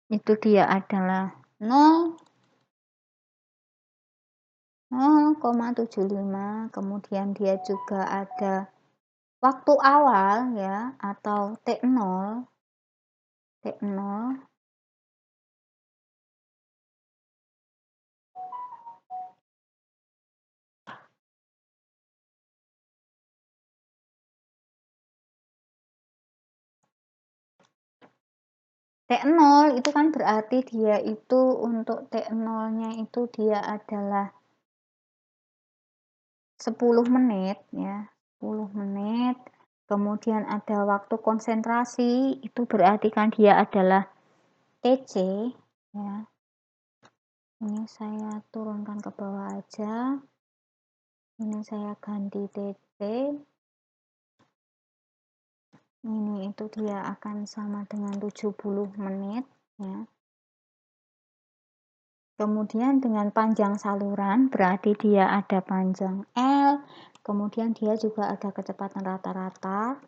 itu dia adalah 0,75. Kemudian dia juga ada waktu awal ya atau T0. T0 itu kan berarti dia itu untuk T0-nya itu dia adalah 10 menit ya, 10 menit. Kemudian ada waktu konsentrasi, itu berarti kan dia adalah TC ya. Ini saya turunkan ke bawah aja. Ini saya ganti TC. Ini itu dia akan sama dengan 70 menit ya. Kemudian dengan panjang saluran berarti dia ada panjang L, kemudian dia juga ada kecepatan rata-rata.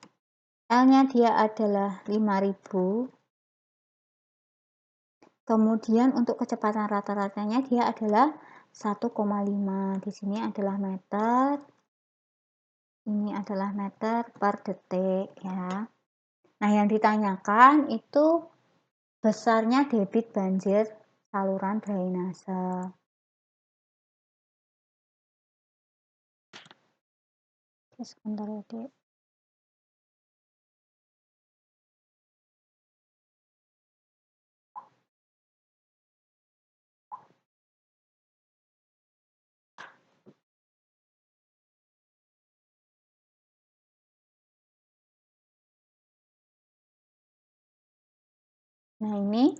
L-nya dia adalah 5000. Kemudian untuk kecepatan rata-ratanya dia adalah 1,5. Di sini adalah meter. Ini adalah meter per detik ya. Nah, yang ditanyakan itu besarnya debit banjir saluran drainase. Sebentar ya, Dek. Nah, ini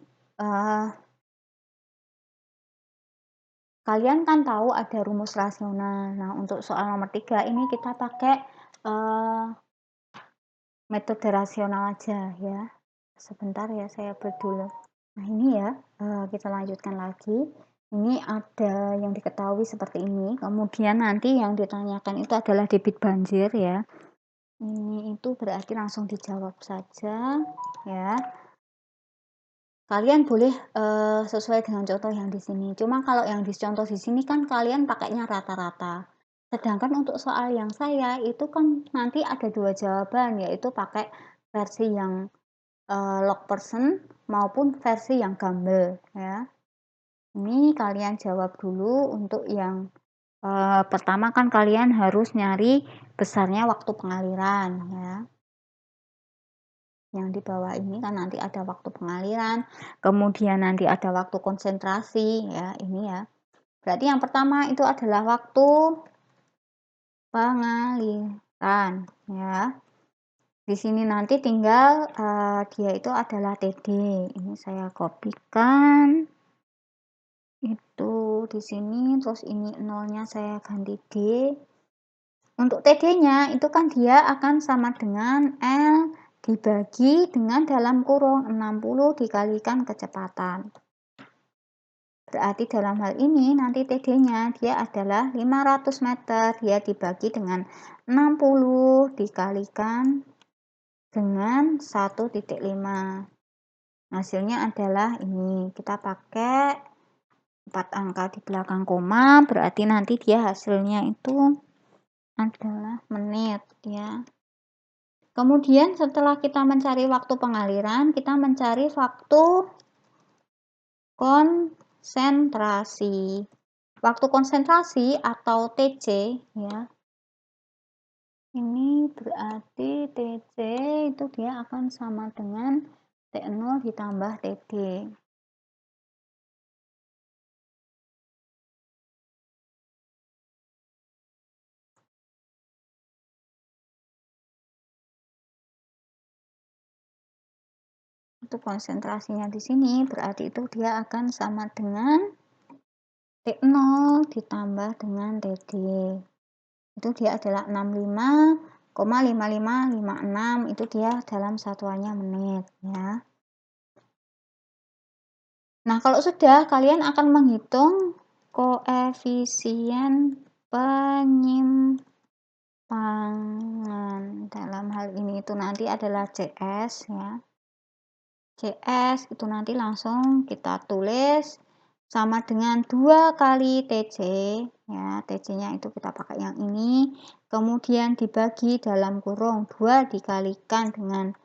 kalian kan tahu ada rumus rasional. Nah, untuk soal nomor 3 ini kita pakai metode rasional aja ya. Sebentar ya, saya buat dulu. Nah, ini ya, kita lanjutkan lagi. Ini ada yang diketahui seperti ini. Kemudian nanti yang ditanyakan itu adalah debit banjir ya. Ini itu berarti langsung dijawab saja ya. Kalian boleh sesuai dengan contoh yang di sini. Cuma kalau yang dicontoh di sini kan kalian pakainya rata-rata. Sedangkan untuk soal yang saya itu kan nanti ada 2 jawaban, yaitu pakai versi yang log person maupun versi yang Gambel ya. Ini kalian jawab dulu untuk yang pertama kan kalian harus nyari besarnya waktu pengaliran ya. Yang di bawah ini kan nanti ada waktu pengaliran, kemudian nanti ada waktu konsentrasi ya, ini ya. Berarti yang pertama itu adalah waktu pengaliran ya. Di sini nanti tinggal dia itu adalah TD. Ini saya kopikan. Itu di sini terus ini nolnya saya ganti D. Untuk TD-nya itu kan dia akan sama dengan L dibagi dengan dalam kurung 60 dikalikan kecepatan. Berarti dalam hal ini nanti TD-nya dia adalah 500 meter, dia dibagi dengan 60 dikalikan dengan 1,5. Hasilnya adalah ini, kita pakai 4 angka di belakang koma, berarti nanti dia hasilnya itu adalah menit ya. Kemudian setelah kita mencari waktu pengaliran, kita mencari waktu konsentrasi. Waktu konsentrasi atau TC ya. Ini berarti TC itu dia akan sama dengan T0 ditambah TD. Itu konsentrasinya di sini berarti itu dia akan sama dengan T0 ditambah dengan TD. Itu dia adalah 65,5556, itu dia dalam satuannya menit ya. Nah, kalau sudah kalian akan menghitung koefisien penyimpangan. Dalam hal ini itu nanti adalah CS ya. CS itu nanti langsung kita tulis sama dengan 2 kali TC ya. TC-nya itu kita pakai yang ini, kemudian dibagi dalam kurung 2 dikalikan dengan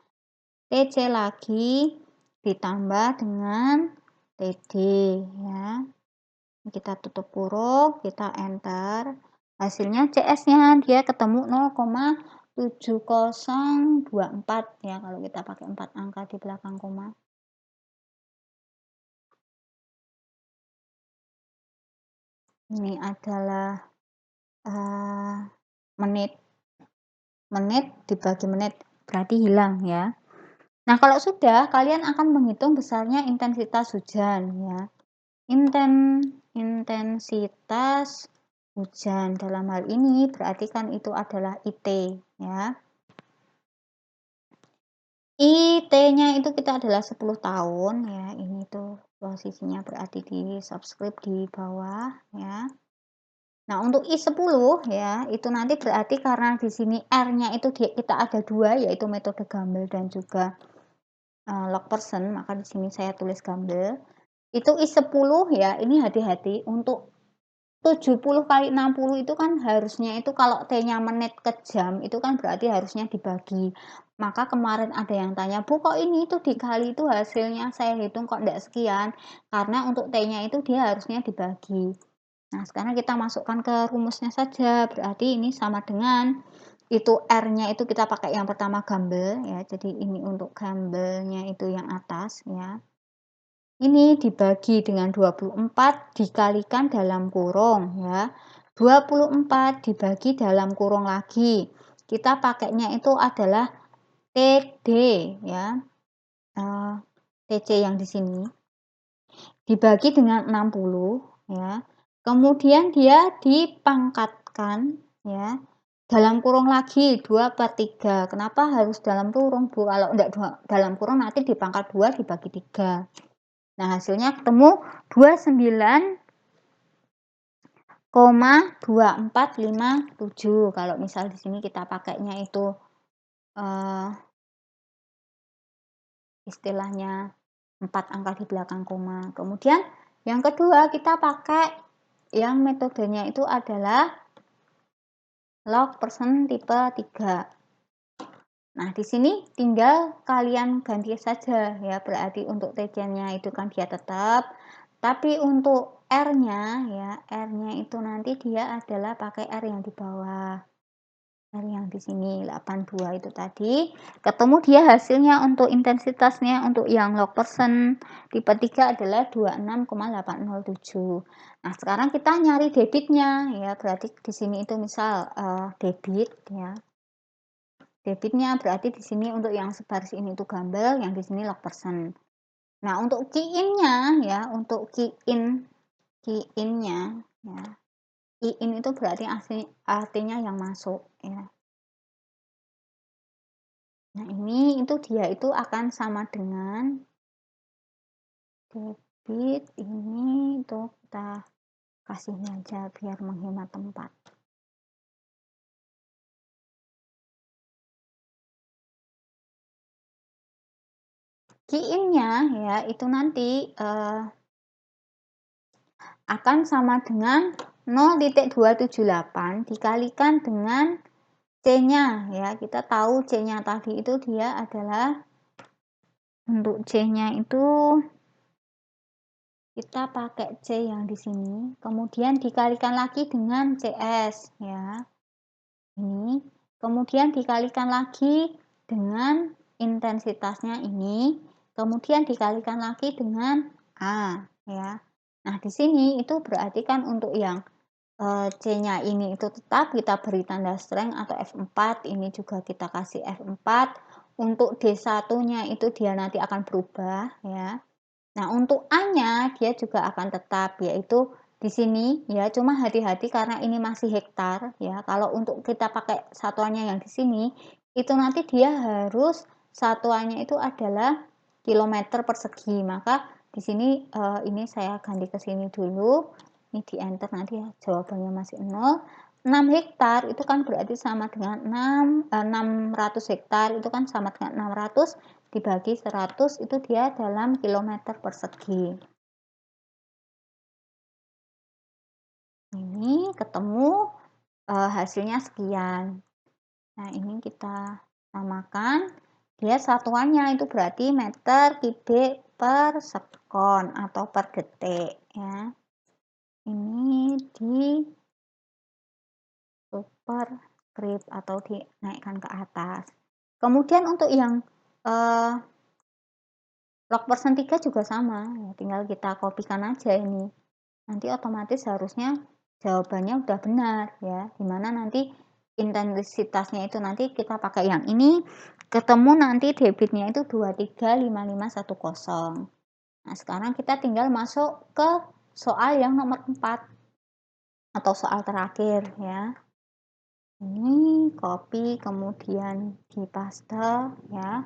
TC lagi ditambah dengan TD ya. Kita tutup kurung, kita enter. Hasilnya CS-nya dia ketemu 0,7024 ya kalau kita pakai 4 angka di belakang koma. Ini adalah menit dibagi menit berarti hilang ya. Nah, kalau sudah kalian akan menghitung besarnya intensitas hujan ya. Intensitas hujan dalam hal ini berarti kan itu adalah IT ya. IT-nya itu kita adalah 10 tahun ya. Ini tuh posisinya berarti di subscribe di bawah ya. Nah, untuk I10 ya, itu nanti berarti karena di sini R-nya itu kita ada 2 yaitu metode Gamble dan juga log person, maka di sini saya tulis Gamble. Itu I10 ya, ini hati-hati untuk 70 kali 60 itu kan harusnya itu kalau T-nya menit ke jam itu kan berarti harusnya dibagi. Maka kemarin ada yang tanya, Bu kok ini itu dikali itu hasilnya saya hitung kok enggak sekian. Karena untuk T-nya itu dia harusnya dibagi. Nah, sekarang kita masukkan ke rumusnya saja. Berarti ini sama dengan itu R-nya itu kita pakai yang pertama Gamble ya. Jadi ini untuk Gamble-nya itu yang atas ya. Ini dibagi dengan 24 dikalikan dalam kurung ya. 24 dibagi dalam kurung lagi. Kita pakainya itu adalah TD ya. TC yang di sini dibagi dengan 60 ya. Kemudian dia dipangkatkan ya. Dalam kurung lagi 2/3. Kenapa harus dalam kurung, Bu? Kalau enggak dalam kurung nanti dipangkat 2 dibagi 3. Nah, hasilnya ketemu 29,2457. Kalau misal di sini kita pakainya itu istilahnya 4 angka di belakang koma. Kemudian yang kedua kita pakai yang metodenya itu adalah log person tipe 3. Nah, di sini tinggal kalian ganti saja ya. Berarti untuk TC-nya itu kan dia tetap, tapi untuk R-nya ya, R-nya itu nanti dia adalah pakai R yang di bawah. R yang di sini 82 itu tadi. Ketemu dia hasilnya untuk intensitasnya untuk yang log person tipe 3 adalah 26,807. Nah, sekarang kita nyari debitnya ya. Berarti di sini itu misal debit ya. Debitnya berarti di sini untuk yang sebaris ini itu Gamble, yang di sini log person. Nah, untuk key in-nya ya, untuk key in-nya ya. in itu berarti artinya yang masuk ya. Nah ini itu dia itu akan sama dengan debit ini itu kita kasihnya aja biar menghemat tempat. Key in-nya ya itu nanti akan sama dengan 0,278 dikalikan dengan C-nya ya. Kita tahu C-nya tadi itu dia adalah untuk C-nya itu kita pakai C yang di sini, kemudian dikalikan lagi dengan CS ya. Ini, kemudian dikalikan lagi dengan intensitasnya ini, kemudian dikalikan lagi dengan A ya. Nah, di sini itu berarti kan untuk yang C-nya ini itu tetap kita beri tanda strength atau F4, ini juga kita kasih F4. Untuk D1-nya itu dia nanti akan berubah ya. Nah, untuk A-nya dia juga akan tetap, yaitu di sini ya, cuma hati-hati karena ini masih hektar ya. Kalau untuk kita pakai satuannya yang di sini, itu nanti dia harus satuannya itu adalah kilometer persegi. Maka di sini ini saya ganti ke sini dulu. Ini di enter nanti ya, jawabannya masih 0. 6 hektar itu kan berarti sama dengan 600 hektar itu kan sama dengan 600 dibagi 100 itu dia dalam kilometer persegi. Ini ketemu hasilnya sekian. Nah, ini kita samakan. Dia satuannya itu berarti meter kubik per sekon atau per detik ya. Ini di superscript atau dinaikkan ke atas. Kemudian untuk yang log persen 3 juga sama, ya, tinggal kita kopikan aja ini. Nanti otomatis harusnya jawabannya udah benar ya, dimana nanti intensitasnya itu nanti kita pakai yang ini, ketemu nanti debitnya itu 235510. Nah, sekarang kita tinggal masuk ke soal yang nomor 4 atau soal terakhir ya. Ini copy kemudian di paste ya.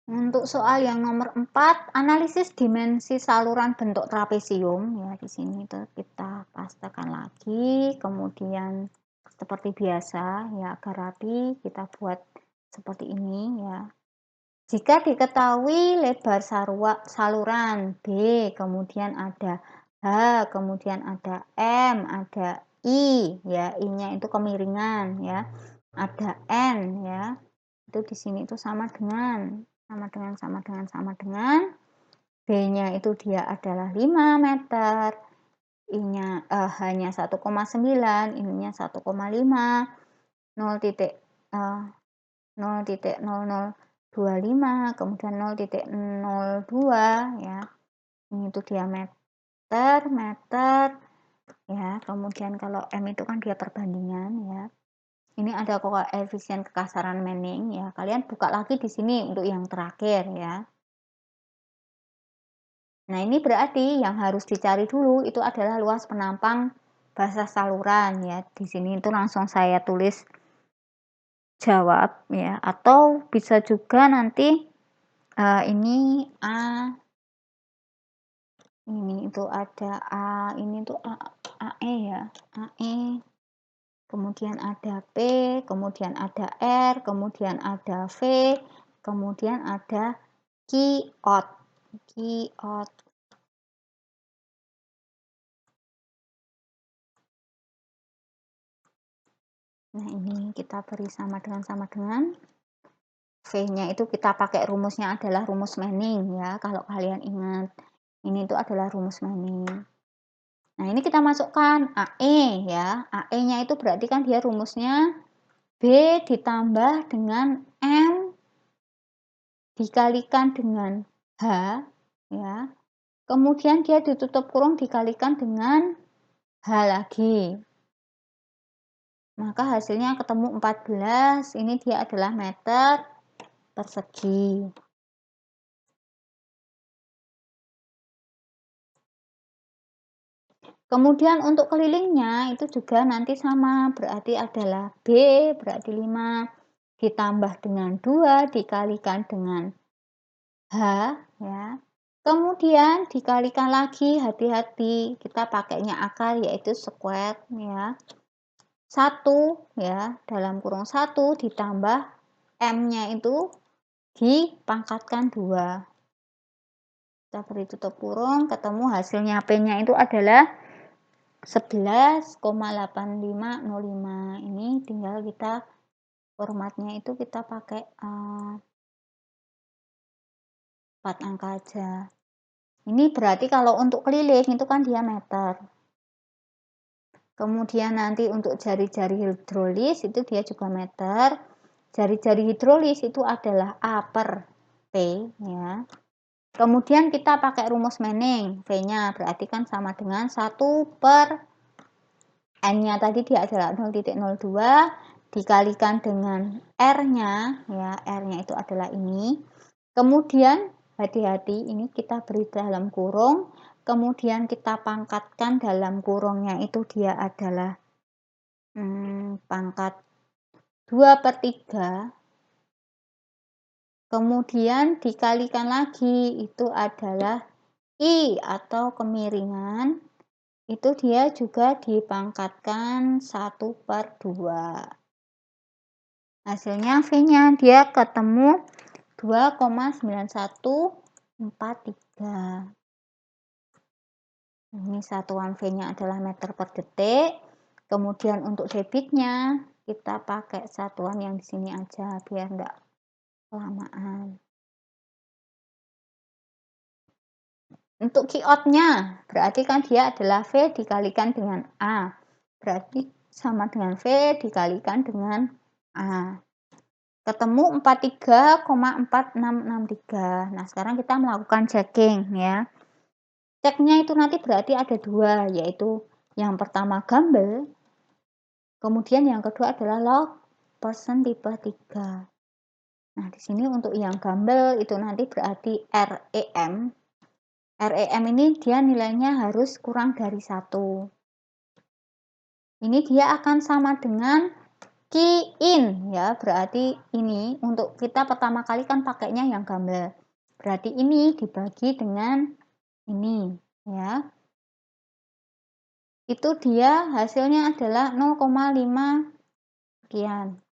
Untuk soal yang nomor 4, analisis dimensi saluran bentuk trapesium ya, di sini tuh kita pastekan lagi, kemudian seperti biasa ya, agar rapi kita buat seperti ini ya. Jika diketahui lebar saluran B, kemudian ada H, kemudian ada M, ada I ya, I-nya itu kemiringan ya. Ada N ya. Itu di sini itu sama dengan B-nya itu dia adalah 5 meter, I-nya hanya 1,9, ininya 1,5, 0,0025, kemudian 0,02 ya. Ini itu diameter, meter ya. Kemudian kalau M itu kan dia perbandingan ya. Ini ada koefisien kekasaran Manning ya. Kalian buka lagi di sini untuk yang terakhir ya. Nah, ini berarti yang harus dicari dulu itu adalah luas penampang basah saluran ya. Di sini itu langsung saya tulis jawab ya, atau bisa juga nanti ini A, ini itu ada A, ini tuh AE ya, AE, kemudian ada P, kemudian ada R, kemudian ada V, kemudian ada Q-out. Nah, ini kita beri sama dengan V-nya itu kita pakai rumusnya adalah rumus Manning ya, kalau kalian ingat. Ini itu adalah rumus Manning. Nah, ini kita masukkan AE ya. AE-nya itu berarti kan dia rumusnya B ditambah dengan M dikalikan dengan H ya. Kemudian dia ditutup kurung dikalikan dengan H lagi. Maka hasilnya ketemu 14. Ini dia adalah meter persegi. Kemudian untuk kelilingnya itu juga nanti sama, berarti adalah B berarti 5 ditambah dengan 2 dikalikan dengan H ya. Kemudian dikalikan lagi, hati-hati kita pakainya akar yaitu square ya. 1 ya, dalam kurung 1 ditambah M-nya itu dipangkatkan 2. Kita beri tutup kurung, ketemu hasilnya P-nya itu adalah 11,8505. Ini tinggal kita formatnya itu kita pakai 4 angka aja. Ini berarti kalau untuk keliling itu kan diameter. Kemudian nanti untuk jari-jari hidrolis itu dia juga meter. Jari-jari hidrolis itu adalah A per P ya. Kemudian kita pakai rumus Manning. V-nya berarti kan sama dengan 1 per N-nya tadi dia adalah 0,02 dikalikan dengan R-nya ya. R-nya itu adalah ini. Kemudian hati-hati ini kita beri dalam kurung. Kemudian kita pangkatkan dalam kurungnya itu dia adalah pangkat 2/3. Kemudian dikalikan lagi itu adalah I atau kemiringan. Itu dia juga dipangkatkan 1/2. Hasilnya V-nya dia ketemu 2,9143. Ini satuan V-nya adalah meter per detik. Kemudian untuk debitnya kita pakai satuan yang di sini aja biar enggak kelamaan. Untuk Q-nya berarti kan dia adalah V dikalikan dengan A. Berarti sama dengan V dikalikan dengan A. Ketemu 43,4663. Nah, sekarang kita melakukan checking ya. Ceknya itu nanti berarti ada 2, yaitu yang pertama gambar, kemudian yang kedua adalah log persen tipe 3. Nah, di sini untuk yang gambar itu nanti berarti REM. REM ini dia nilainya harus kurang dari 1. Ini dia akan sama dengan Q-in ya, berarti ini untuk kita pertama kali kan pakainya yang gambar. Berarti ini dibagi dengan ini ya. Itu dia hasilnya adalah 0,5 sekian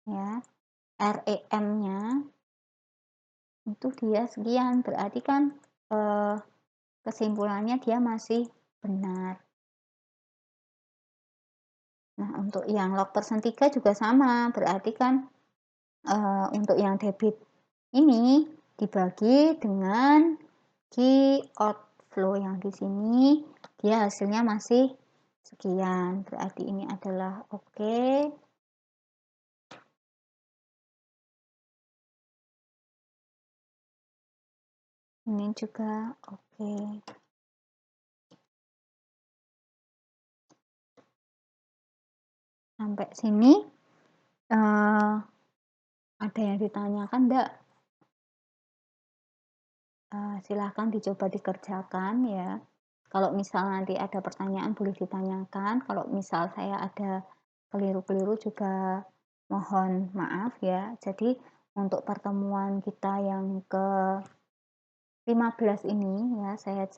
ya. REM-nya itu dia sekian, berarti kan kesimpulannya dia masih benar. Nah, untuk yang log persen 3 juga sama, berarti kan untuk yang debit ini dibagi dengan Q outflow yang di sini, dia hasilnya masih sekian, berarti ini adalah oke. Ini juga oke. Sampai sini ada yang ditanyakan enggak? Silahkan dicoba dikerjakan ya. Kalau misal nanti ada pertanyaan boleh ditanyakan. Kalau misal saya ada keliru-keliru juga mohon maaf ya. Jadi untuk pertemuan kita yang ke-15 ini ya, saya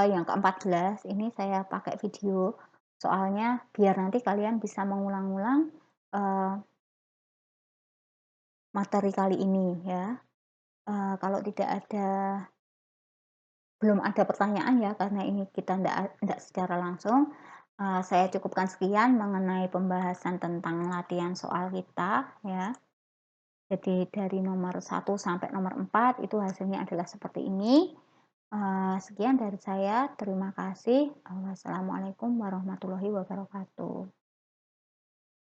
yang ke-14 ini saya pakai video. Soalnya biar nanti kalian bisa mengulang-ulang materi kali ini ya. Kalau belum ada pertanyaan ya, karena ini kita tidak secara langsung, saya cukupkan sekian mengenai pembahasan tentang latihan soal kita ya. Jadi dari nomor 1 sampai nomor 4 itu hasilnya adalah seperti ini. Sekian dari saya, terima kasih. Wassalamualaikum warahmatullahi wabarakatuh.